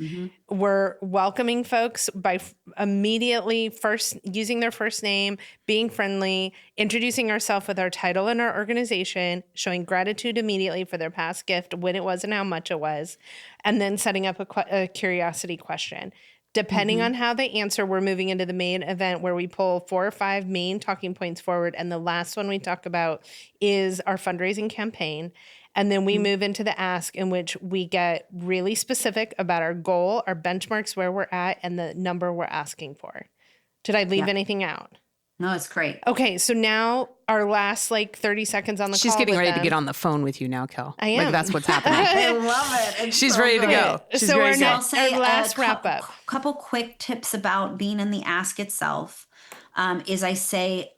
we're welcoming folks by immediately first using their first name, being friendly, introducing ourselves with our title and our organization, showing gratitude immediately for their past gift, when it was and how much it was, and then setting up a curiosity question. Depending on how they answer, we're moving into the main event where we pull 4 or 5 main talking points forward. And the last one we talk about is our fundraising campaign. And then we move into the ask, in which we get really specific about our goal, our benchmarks, where we're at, and the number we're asking for. Did I leave anything out? No, it's great. Okay, so now our last 30 seconds on the call. She's getting with ready them. to get on the phone with you now, Kel. I am. Like, that's what's happening. I love it. It's She's so ready to good. go. She's So ready our to go. I'll say our last wrap up. Couple quick tips about being in the ask itself is I say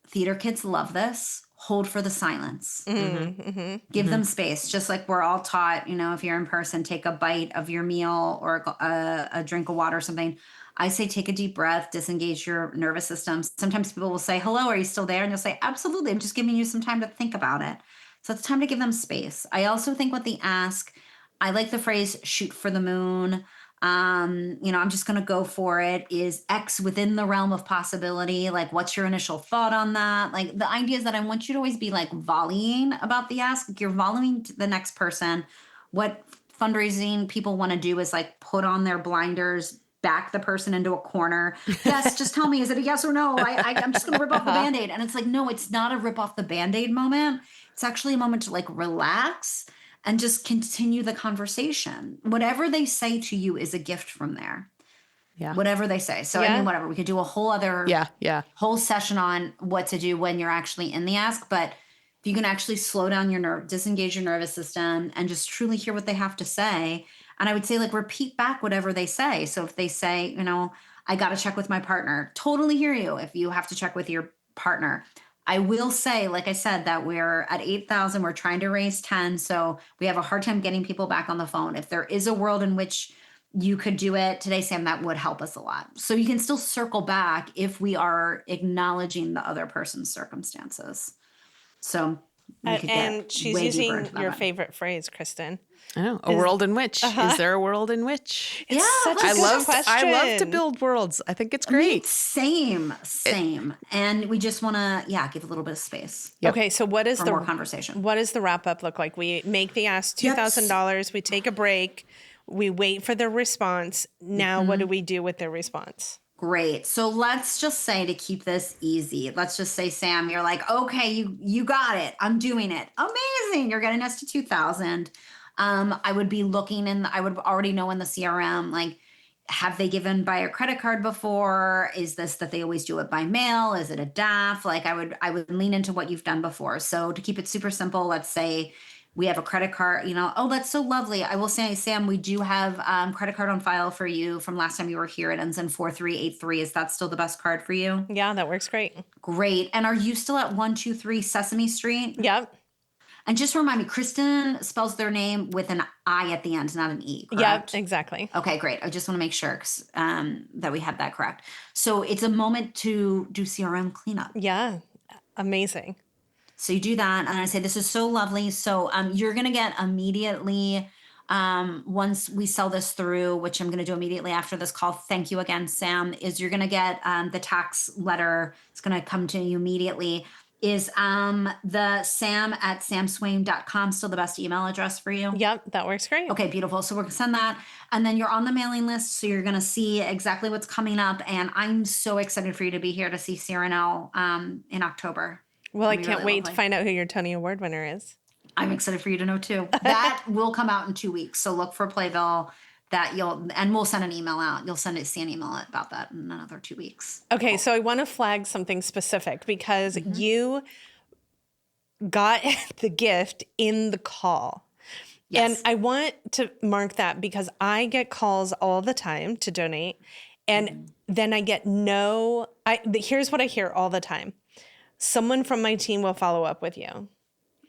theater kids love this. Hold for the silence. Give them space. Just like we're all taught, if you're in person, take a bite of your meal or a drink of water or something. I say take a deep breath, disengage your nervous system. Sometimes people will say, hello, are you still there? And you'll say, absolutely. I'm just giving you some time to think about it. So it's time to give them space. I also think with the ask, I like the phrase shoot for the moon. I'm just going to go for it. Is X within the realm of possibility? Like, what's your initial thought on that? Like, the idea is that I want you to always be volleying about the ask. Like, you're volleying to the next person. What fundraising people want to do is put on their blinders, back the person into a corner. Yes, just tell me, is it a yes or no? I'm just going to rip off the Band-Aid. And it's no, it's not a rip off the Band-Aid moment. It's actually a moment to relax and just continue the conversation. Whatever they say to you is a gift from there. Yeah. Whatever they say. So whatever. We could do a whole other whole session on what to do when you're actually in the ask. But if you can actually slow down your disengage your nervous system and just truly hear what they have to say. And I would say repeat back whatever they say. So if they say, I got to check with my partner, totally hear you. If you have to check with your partner, I will say, like I said, that we're at 8,000, we're trying to raise 10. So we have a hard time getting people back on the phone. If there is a world in which you could do it today, Sam, that would help us a lot. So you can still circle back if we are acknowledging the other person's circumstances. So we could and she's way deeper using into that your one. favorite phrase, Kristen. I know. A world in which. Is there a world in which? It's such a I good question. love to build worlds. I think it's great. Same. And we just want to, give a little bit of space. Yep. Okay, so what is for more conversation? What does the wrap up look like? We make the ask $2,000. We take a break. We wait for their response. Now, what do we do with their response? Great. So let's just say, to keep this easy, let's just say, Sam, you're okay, you got it. I'm doing it. Amazing. You're getting us to 2,000. I would be looking I would already know in the CRM, have they given by a credit card before? Is this that they always do it by mail? Is it a DAF? I would lean into what you've done before. So to keep it super simple, let's say we have a credit card, oh, that's so lovely. I will say, Sam, we do have credit card on file for you from last time you were here. It ends in 4383. Is that still the best card for you? Yeah, that works great. Great. And are you still at 123 Sesame Street? Yep. And just remind me, Kristen spells their name with an I at the end, not an E, correct? Yep, exactly. Okay, great. I just want to make sure that we had that correct. So it's a moment to do CRM cleanup. Yeah, amazing. So you do that, and I say, this is so lovely. So you're going to get immediately, once we sell this through, which I'm going to do immediately after this call, thank you again, Sam, is you're going to get the tax letter. It's going to come to you immediately. Is the sam@samswain.com still the best email address for you? Yep, that works great. Okay, beautiful. So we're going to send that. And then you're on the mailing list. So you're going to see exactly what's coming up. And I'm so excited for you to be here to see CRNL in October. Well, I can't wait to find out who your Tony Award winner is. I'm excited for you to know too. That will come out in 2 weeks. So look for Playbill. And we'll send an email out. You'll see an email about that in another 2 weeks. Okay, so I want to flag something specific because you got the gift in the call. Yes. And I want to mark that because I get calls all the time to donate. And then I get here's what I hear all the time. Someone from my team will follow up with you.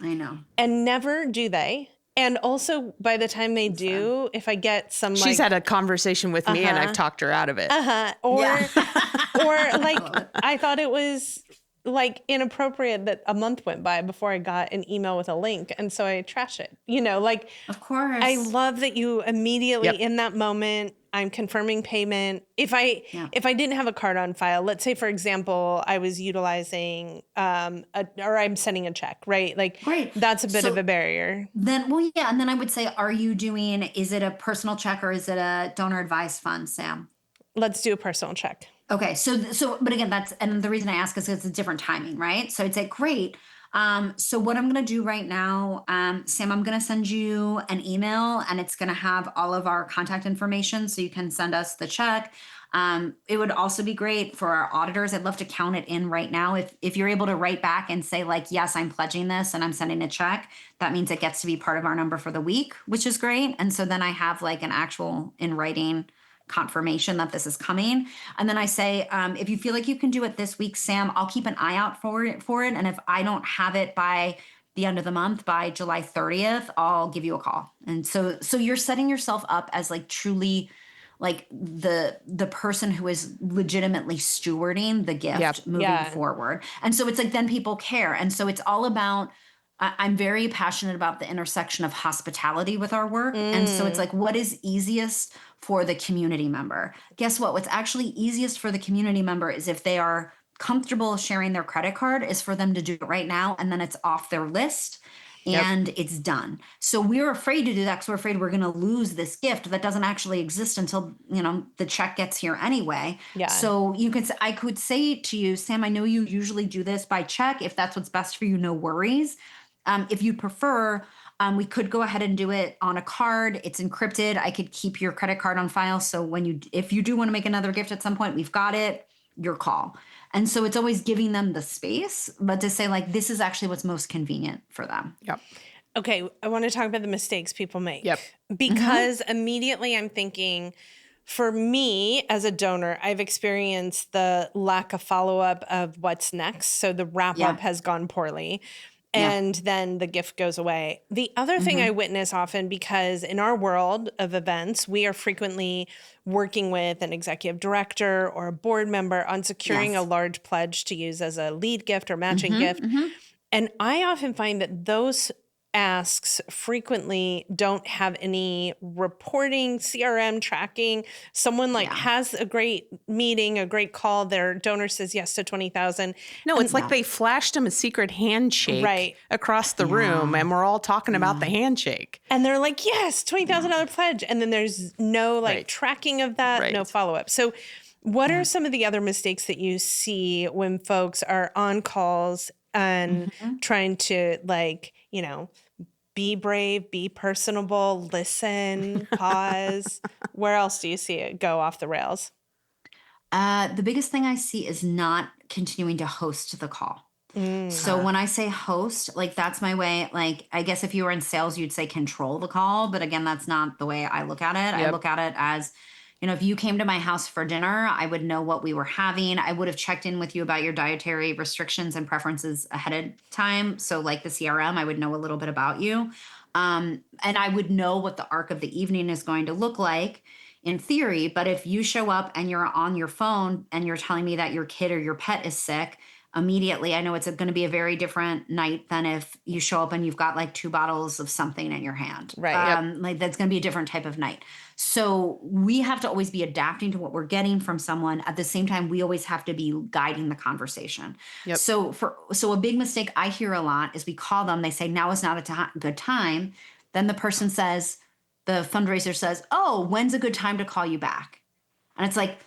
I know. And never do they. And also, by the time they do, if I get some She's had a conversation with me and I've talked her out of it. Or I thought it was inappropriate that a month went by before I got an email with a link. And so I trash it, Of course. I love that you immediately in that moment, I'm confirming payment. If I didn't have a card on file, let's say, for example, I was utilizing or I'm sending a check, right? Great. That's a bit of a barrier. Then, and then I would say, is it a personal check or is it a donor advised fund, Sam? Let's do a personal check. Okay. But again, and the reason I ask is because it's a different timing, right? So I'd say, great. So what I'm going to do right now, Sam, I'm going to send you an email and it's going to have all of our contact information so you can send us the check. It would also be great for our auditors. I'd love to count it in right now. If you're able to write back and say like, yes, I'm pledging this and I'm sending a check, that means it gets to be part of our number for the week, which is great. And so then I have like an actual in writing confirmation that this is coming. And then I say, if you feel like you can do it this week, Sam, I'll keep an eye out for it. And if I don't have it by the end of the month, by July 30th, I'll give you a call. And so you're setting yourself up as like truly like the person who is legitimately stewarding the gift moving forward. And so it's like, then people care. And so it's all about, I'm very passionate about the intersection of hospitality with our work. And so it's like, what is easiest for the community member? Guess what? What's actually easiest for the community member is if they are comfortable sharing their credit card, is for them to do it right now. And then it's off their list and it's done. So we're afraid to do that because we're afraid we're going to lose this gift that doesn't actually exist until, the check gets here anyway. Yeah. So I could say to you, Sam, I know you usually do this by check. If that's what's best for you, no worries. If you prefer, we could go ahead and do it on a card. It's encrypted. I could keep your credit card on file. So if you do want to make another gift at some point, we've got it, your call. And so it's always giving them the space, but to say like, this is actually what's most convenient for them. Yep. Okay. I want to talk about the mistakes people make. Yep. Because immediately I'm thinking, for me as a donor, I've experienced the lack of follow-up of what's next. So the wrap-up has gone poorly. And then the gift goes away. The other thing I witness often, because in our world of events, we are frequently working with an executive director or a board member on securing a large pledge to use as a lead gift or matching gift. And I often find that those asks frequently don't have any reporting, CRM tracking. Someone has a great meeting, a great call. Their donor says yes to 20,000. No, it's like they flashed them a secret handshake across the room, and we're all talking about the handshake. And they're like, yes, $20,000 pledge. And then there's no tracking of that, no follow-up. So what are some of the other mistakes that you see when folks are on calls and trying to be brave, be personable, listen, pause? Where else do you see it go off the rails? The biggest thing I see is not continuing to host the call. So when I say host, like that's my way, like I guess if you were in sales, you'd say control the call. But again, that's not the way I look at it. I look at it as, if you came to my house for dinner, I would know what we were having. I would have checked in with you about your dietary restrictions and preferences ahead of time. So like the CRM, I would know a little bit about you. And I would know what the arc of the evening is going to look like in theory. But if you show up and you're on your phone and you're telling me that your kid or your pet is sick, immediately I know it's going to be a very different night than if you show up and you've got like 2 bottles of something in your hand. Right. Like that's going to be a different type of night. So we have to always be adapting to what we're getting from someone. At the same time, we always have to be guiding the conversation. Yep. So a big mistake I hear a lot is we call them, they say, now is not a good time. Then the person says, the fundraiser says, oh, when's a good time to call you back? And it's like,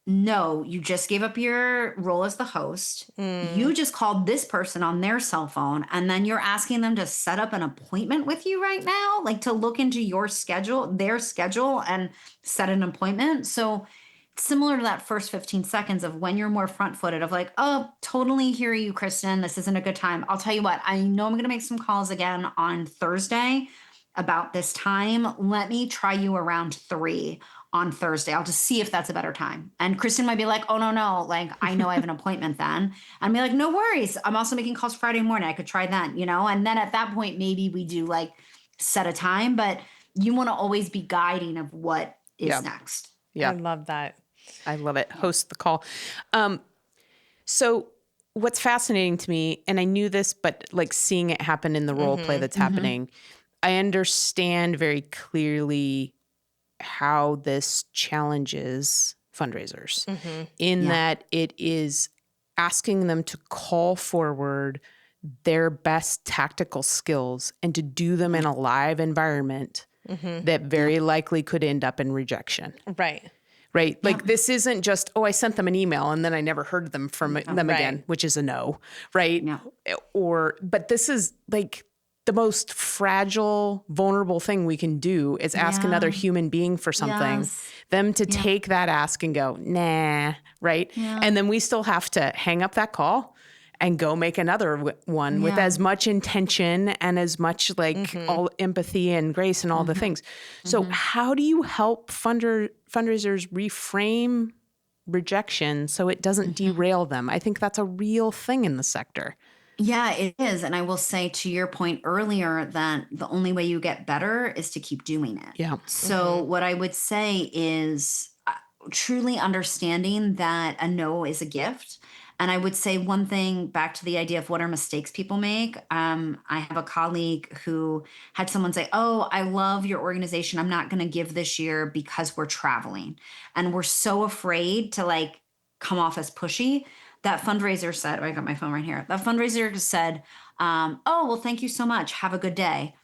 no, you just gave up your role as the host. You just called this person on their cell phone, and then you're asking them to set up an appointment with you right now, like to look into your schedule, their schedule, and set an appointment. So similar to that first 15 seconds of when you're more front-footed of like, oh, totally hear you, Kristen. This isn't a good time. I'll tell you what, I know I'm going to make some calls again on Thursday about this time. Let me try you around 3 on Thursday. I'll just see if that's a better time. And Kristen might be like, oh, no. Like, I know I have an appointment then. And be like, no worries. I'm also making calls Friday morning. I could try then, And then at that point, maybe we do like set a time, but you want to always be guiding of what is next. Yeah. I love that. I love it. Host the call. So what's fascinating to me, and I knew this, but like seeing it happen in the role play that's happening, I understand very clearly how this challenges fundraisers in that it is asking them to call forward their best tactical skills and to do them in a live environment that very likely could end up in rejection. Right. Like this isn't just, oh, I sent them an email and then I never heard them again, which is a no. Right. No. But this is like, the most fragile, vulnerable thing we can do is ask another human being for something, them to take that ask and go, nah, right? Yeah. And then we still have to hang up that call and go make another one with as much intention and as much like all empathy and grace and all the things. So how do you help fundraisers reframe rejection so it doesn't derail them? I think that's a real thing in the sector. Yeah, it is. And I will say to your point earlier that the only way you get better is to keep doing it. Yeah. So what I would say is truly understanding that a no is a gift. And I would say one thing back to the idea of what are mistakes people make. I have a colleague who had someone say, "Oh, I love your organization. I'm not going to give this year because we're traveling." And we're so afraid to like come off as pushy. That fundraiser said, I got my phone right here. That fundraiser said, "Oh, well, thank you so much. Have a good day."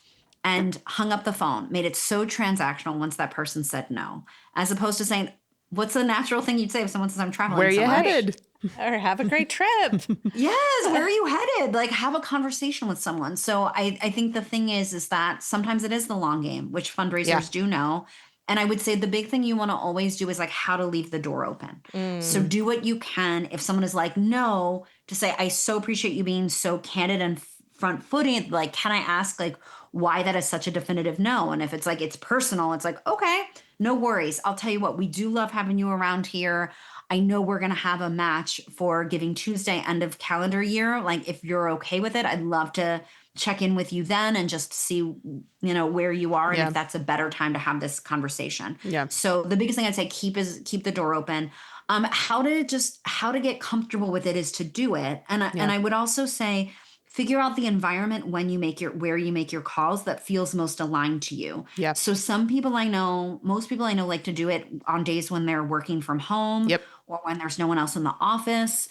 And hung up the phone, made it so transactional once that person said no, as opposed to saying, what's the natural thing you'd say if someone says, "I'm traveling Where are so you much?" headed? Or have a great trip. Yes, where are you headed? Like have a conversation with someone. So I think the thing is that sometimes it is the long game, which fundraisers do know. And I would say the big thing you want to always do is like how to leave the door open. So do what you can. If someone is like, no, to say, "I so appreciate you being so candid and front footing. Like, can I ask like why that is such a definitive no?" And if it's like, it's personal, it's like, okay, no worries. I'll tell you what, we do love having you around here. I know we're going to have a match for Giving Tuesday, end of calendar year. Like if you're okay with it, I'd love to check in with you then and just see, where you are and if that's a better time to have this conversation. Yeah. So the biggest thing I'd say, keep the door open. How to get comfortable with it is to do it. And I would also say, figure out the environment where you make your calls that feels most aligned to you. Yeah. So most people I know like to do it on days when they're working from home or when there's no one else in the office.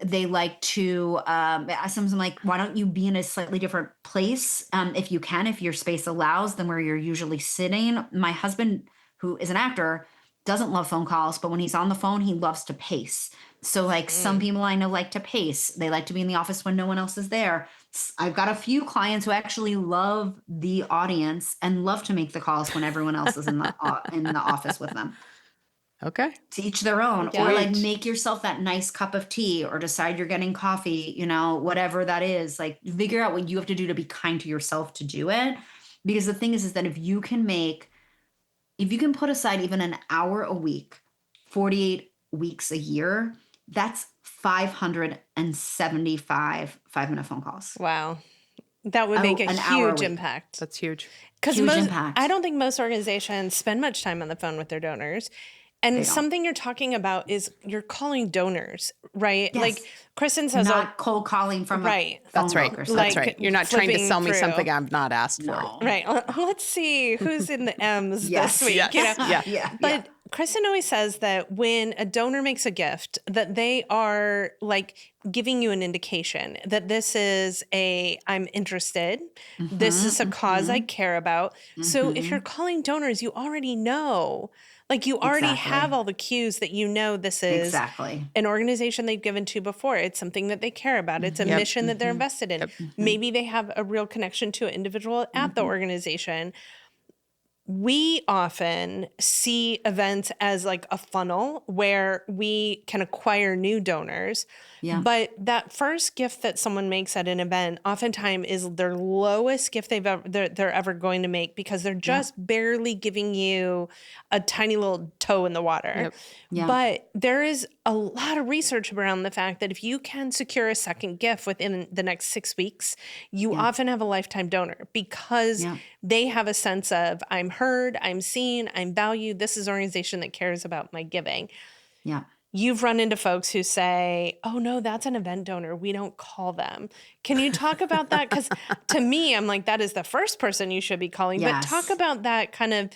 They like to, sometimes I'm like, why don't you be in a slightly different place if you can, if your space allows, than where you're usually sitting. My husband, who is an actor, doesn't love phone calls, but when he's on the phone, he loves to pace. So like some people I know like to pace. They like to be in the office when no one else is there. I've got a few clients who actually love the audience and love to make the calls when everyone else is in the office with them. Okay. To each their own. Yeah. Or like make yourself that nice cup of tea or decide you're getting coffee, whatever that is. Like figure out what you have to do to be kind to yourself to do it. Because the thing is that if you can put aside even an hour a week, 48 weeks a year, that's 575 5-minute phone calls. Wow. That would make a huge impact. That's huge. Because I don't think most organizations spend much time on the phone with their donors. And something you're talking about is you're calling donors, right? Yes. Like Kristen says, not cold calling from a phone That's right. book or That's something. right. You're not trying to sell me through. something I've not asked for. Right. Let's see who's in the M's this week. But Kristen always says that when a donor makes a gift, that they are like giving you an indication that this is I'm interested. This is a cause I care about. So if you're calling donors, you already know. Like you already have all the cues that this is an organization they've given to before. It's something that they care about. It's a mission that they're invested in. Maybe they have a real connection to an individual at the organization. We often see events as like a funnel where we can acquire new donors. Yeah. But that first gift that someone makes at an event oftentimes is their lowest gift they're ever going to make because they're just barely giving you a tiny little toe in the water. Yep. Yeah. But there is a lot of research around the fact that if you can secure a second gift within the next 6 weeks, you often have a lifetime donor because they have a sense of I'm heard, I'm seen, I'm valued. This is an organization that cares about my giving. Yeah. You've run into folks who say, oh, no, that's an event donor. We don't call them. Can you talk about that? Because to me, I'm like, that is the first person you should be calling. Yes. But talk about that kind of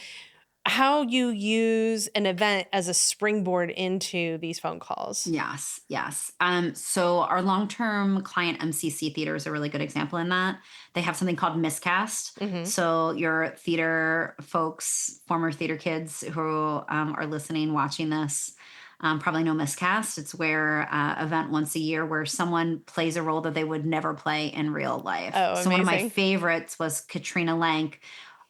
how you use an event as a springboard into these phone calls. Yes. So our long-term client MCC Theater is a really good example in that. They have something called Miscast. Mm-hmm. So your theater folks, former theater kids who are listening, watching this, probably know Miscast. It's where event once a year where someone plays a role that they would never play in real life. Oh, so one of my amazing. favorites was Katrina Lank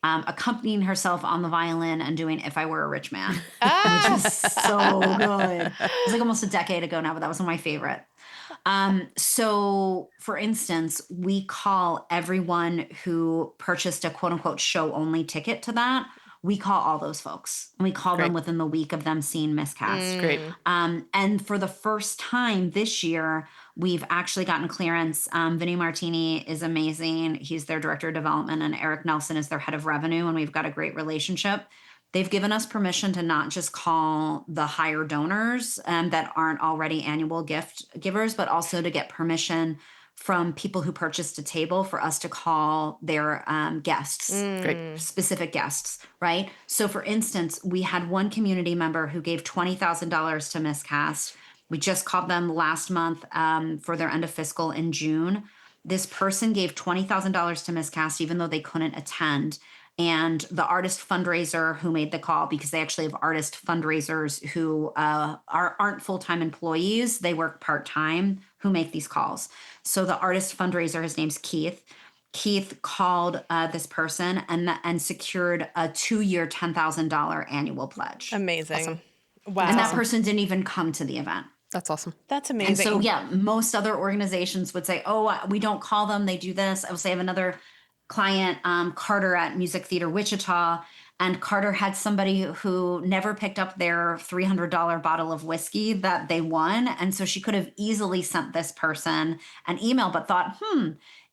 accompanying herself on the violin and doing If I Were a Rich Man, which was so good. It was like almost a decade ago now, but that was one of my favorite. So for instance, we call everyone who purchased a quote unquote show only ticket to that. We call all those folks, and we call them within the week of them seeing Miscast. Great. And for the first time this year, we've actually gotten clearance. Vinny Martini is amazing. He's their director of development, and Eric Nelson is their head of revenue, and we've got a great relationship. They've given us permission to not just call the higher donors that aren't already annual gift givers, but also to get permission from people who purchased a table for us to call their guests, specific guests, right? So for instance, we had one community member who gave $20,000 to Miscast. We just called them last month for their end of fiscal in June. This person gave $20,000 to Miscast even though they couldn't attend. And the artist fundraiser who made the call, because they actually have artist fundraisers who aren't full-time employees, they work part-time, who make these calls. So the artist fundraiser, his name's Keith. Keith called this person and secured a 2-year $10,000 annual pledge. Amazing. Awesome. Wow. And that person didn't even come to the event. That's awesome. That's And amazing. so, yeah, most other organizations would say, oh, we don't call them. They do this. I would say I have another client, Carter at Music Theater Wichita, and Carter had somebody who never picked up their $300 bottle of whiskey that they won. And so she could have easily sent this person an email, but thought,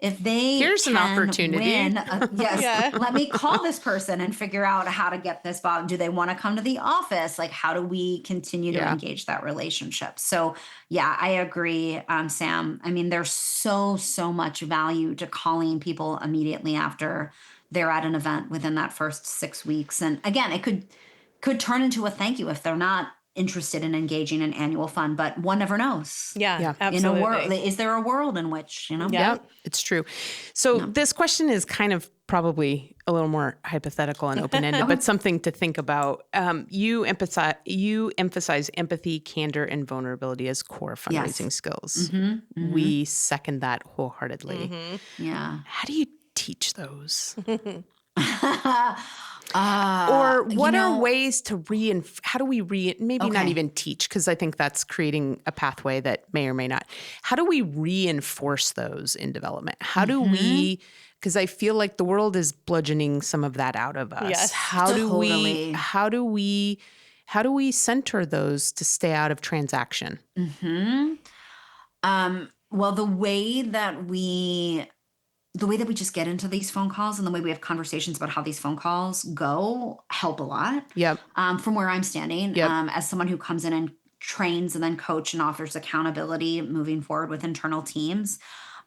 if they Here's an opportunity. win, Yeah. let me call this person and figure out how to get this bottle. Do they want to come to the office? Like, how do we continue to engage that relationship? So, yeah, I agree, Sam. I mean, there's so much value to calling people immediately after they're at an event within that first 6 weeks. And again, it could turn into a thank you if they're not interested in engaging in annual fund, but one never knows. Yeah, absolutely. In a world, is there a world in which, Yeah. Yeah, it's true. So this question is kind of probably a little more hypothetical and open-ended, but something to think about. You emphasize empathy, candor, and vulnerability as core fundraising skills. We second that wholeheartedly. Yeah. How do you teach those? Or what are ways to how do we not even teach, because I think that's creating a pathway that may or may not. How do we reinforce those in development? How do we, because I feel like the world is bludgeoning some of that out of us. Yes, how do we center those to stay out of transaction? Well, the way that we just get into these phone calls and the way we have conversations about how these phone calls go help a lot. Yep. From where I'm standing, Yep. As someone who comes in and trains and then coach and offers accountability moving forward with internal teams.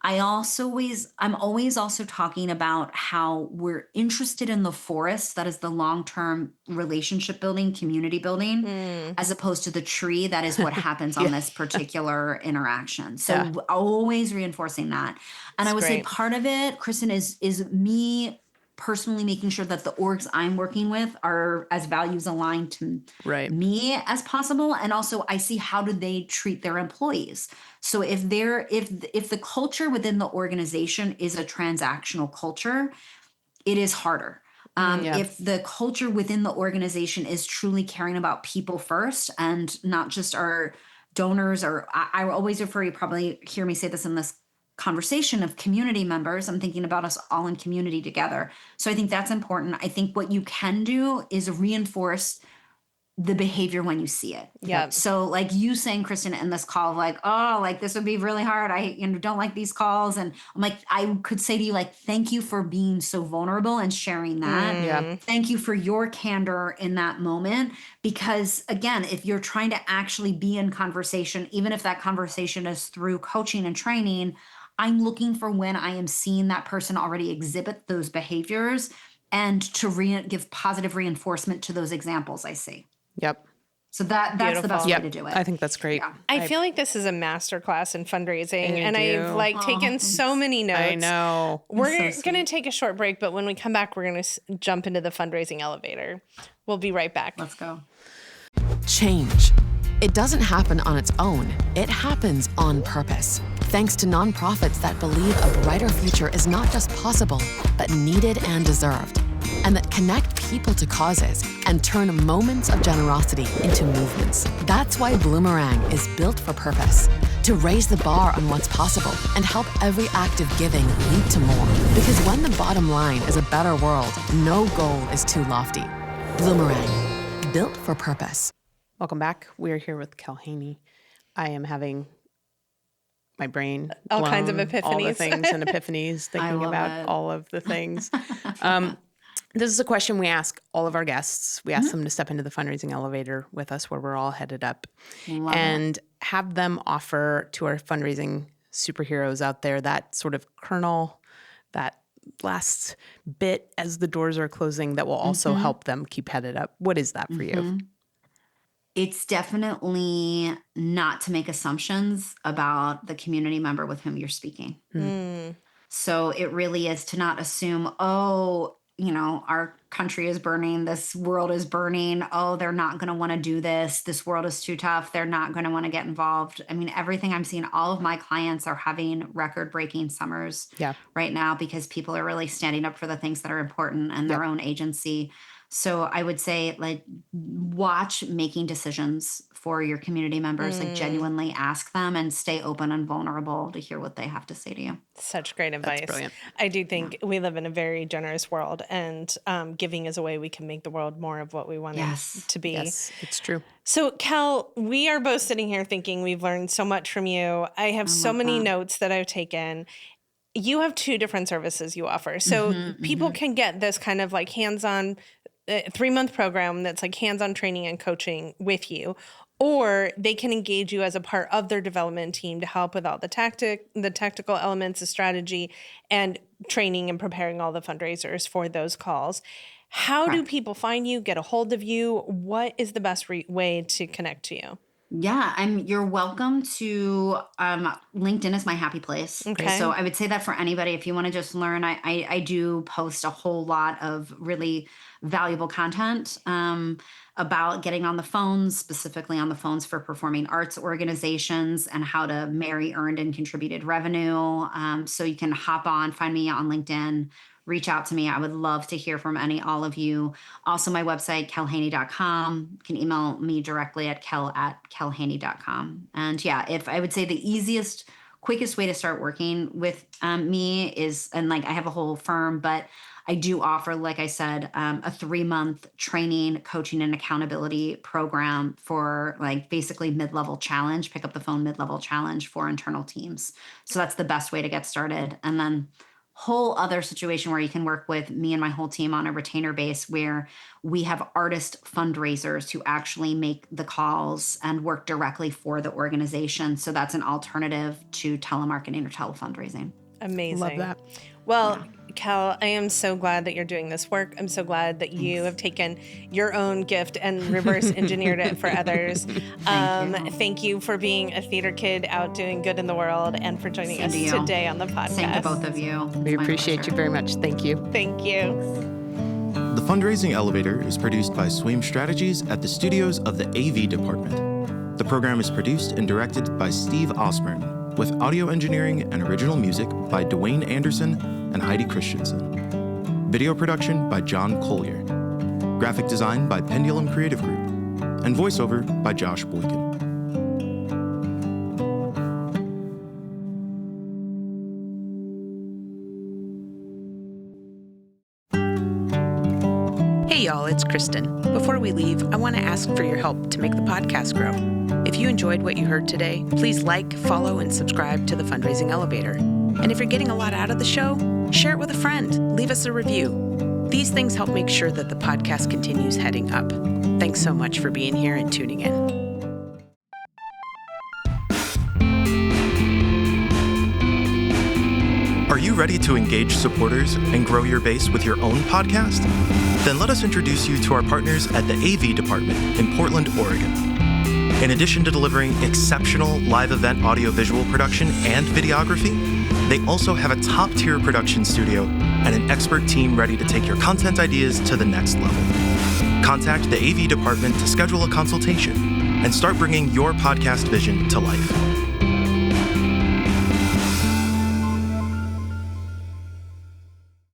I'm always also talking about how we're interested in the forest, that is the long-term relationship building, community building, as opposed to the tree that is what happens on this particular interaction. So always reinforcing that. And I would say part of it, Kristen, is me personally making sure that the orgs I'm working with are as values aligned to me as possible. And also I see how do they treat their employees. So if the culture within the organization is a transactional culture, it is harder. If the culture within the organization is truly caring about people first and not just our donors, or I always refer, you probably hear me say this in this conversation of community members, I'm thinking about us all in community together. So I think that's important. I think what you can do is reinforce the behavior when you see it. Yeah. So like you saying, Kristen, in this call, like, oh, like this would be really hard. I don't like these calls. And I'm like, I could say to you, like, thank you for being so vulnerable and sharing that. Yeah. Thank you for your candor in that moment. Because again, if you're trying to actually be in conversation, even if that conversation is through coaching and training, I'm looking for when I am seeing that person already exhibit those behaviors and to give positive reinforcement to those examples I see. Yep. So that's the best way to do it. I think that's great. Yeah. I feel like this is a masterclass in fundraising, and I've taken so many notes. I know. We're going to take a short break, but when we come back, we're going to jump into the fundraising elevator. We'll be right back. Let's go. Change. It doesn't happen on its own. It happens on purpose, thanks to nonprofits that believe a brighter future is not just possible, but needed and deserved, and that connect people to causes and turn moments of generosity into movements. That's why Bloomerang is built for purpose, to raise the bar on what's possible and help every act of giving lead to more. Because when the bottom line is a better world, no goal is too lofty. Bloomerang, built for purpose. Welcome back. We're here with Kel Haney. I am having my brain all blown, kinds of epiphanies. all the things and epiphanies, thinking about all of the things. This is a question we ask all of our guests. We ask them to step into the fundraising elevator with us where we're all headed up and have them offer to our fundraising superheroes out there that sort of kernel, that last bit as the doors are closing that will also help them keep headed up. What is that for you? It's definitely not to make assumptions about the community member with whom you're speaking. So it really is to not assume, our country is burning, this world is burning, they're not going to want to do this, this world is too tough, they're not going to want to get involved. I mean, everything I'm seeing, all of my clients are having record-breaking summers right now because people are really standing up for the things that are important and their own agency. So I would say, watch making decisions for your community members, genuinely ask them and stay open and vulnerable to hear what they have to say to you. Such great advice. That's brilliant. I do think we live in a very generous world, and giving is a way we can make the world more of what we want it to be. Yes, it's true. So, Kel, we are both sitting here thinking we've learned so much from you. I have so many notes that I've taken. You have 2 different services you offer. So people can get this kind of hands-on 3-month program that's hands-on training and coaching with you, or they can engage you as a part of their development team to help with all the tactical elements of strategy and training and preparing all the fundraisers for those calls. How do people find you, get a hold of you? What is the best way to connect to you? Yeah, you're welcome to, LinkedIn is my happy place. Okay. So I would say that for anybody, if you want to just learn, I do post a whole lot of really valuable content about getting on the phones, specifically on the phones for performing arts organizations and how to marry earned and contributed revenue. So you can hop on, find me on LinkedIn, reach out to me. I would love to hear from all of you. Also, my website, kelhaney.com. You can email me directly at kel@kelhaney.com. And if I would say the easiest, quickest way to start working with me is, and I have a whole firm, but I do offer, like I said, a 3-month training, coaching, and accountability program for basically mid-level challenge, pick up the phone mid-level challenge for internal teams. So that's the best way to get started. And then whole other situation where you can work with me and my whole team on a retainer base where we have artist fundraisers who actually make the calls and work directly for the organization. So that's an alternative to telemarketing or telefundraising. Amazing. Love that. Well, Kel, I am so glad that you're doing this work. I'm so glad that you have taken your own gift and reverse engineered it for others. Thank you for being a theater kid out doing good in the world and for joining us today on the podcast. Same to both of you. We appreciate you very much. Thank you. Thank you. The Fundraising Elevator is produced by Swaim Strategies at the studios of the AV department. The program is produced and directed by Steve Osborne, with audio engineering and original music by Dwayne Anderson and Heidi Christensen. Video production by John Collier. Graphic design by Pendulum Creative Group. And voiceover by Josh Boykin. Hey y'all, it's Kristen. Before we leave, I want to ask for your help to make the podcast grow. If you enjoyed what you heard today, please follow, and subscribe to the Fundraising Elevator. And if you're getting a lot out of the show, share it with a friend. Leave us a review. These things help make sure that the podcast continues heading up. Thanks so much for being here and tuning in. Are you ready to engage supporters and grow your base with your own podcast? Then let us introduce you to our partners at the AV department in Portland, Oregon. In addition to delivering exceptional live event audiovisual production and videography, they also have a top-tier production studio and an expert team ready to take your content ideas to the next level. Contact the AV department to schedule a consultation and start bringing your podcast vision to life.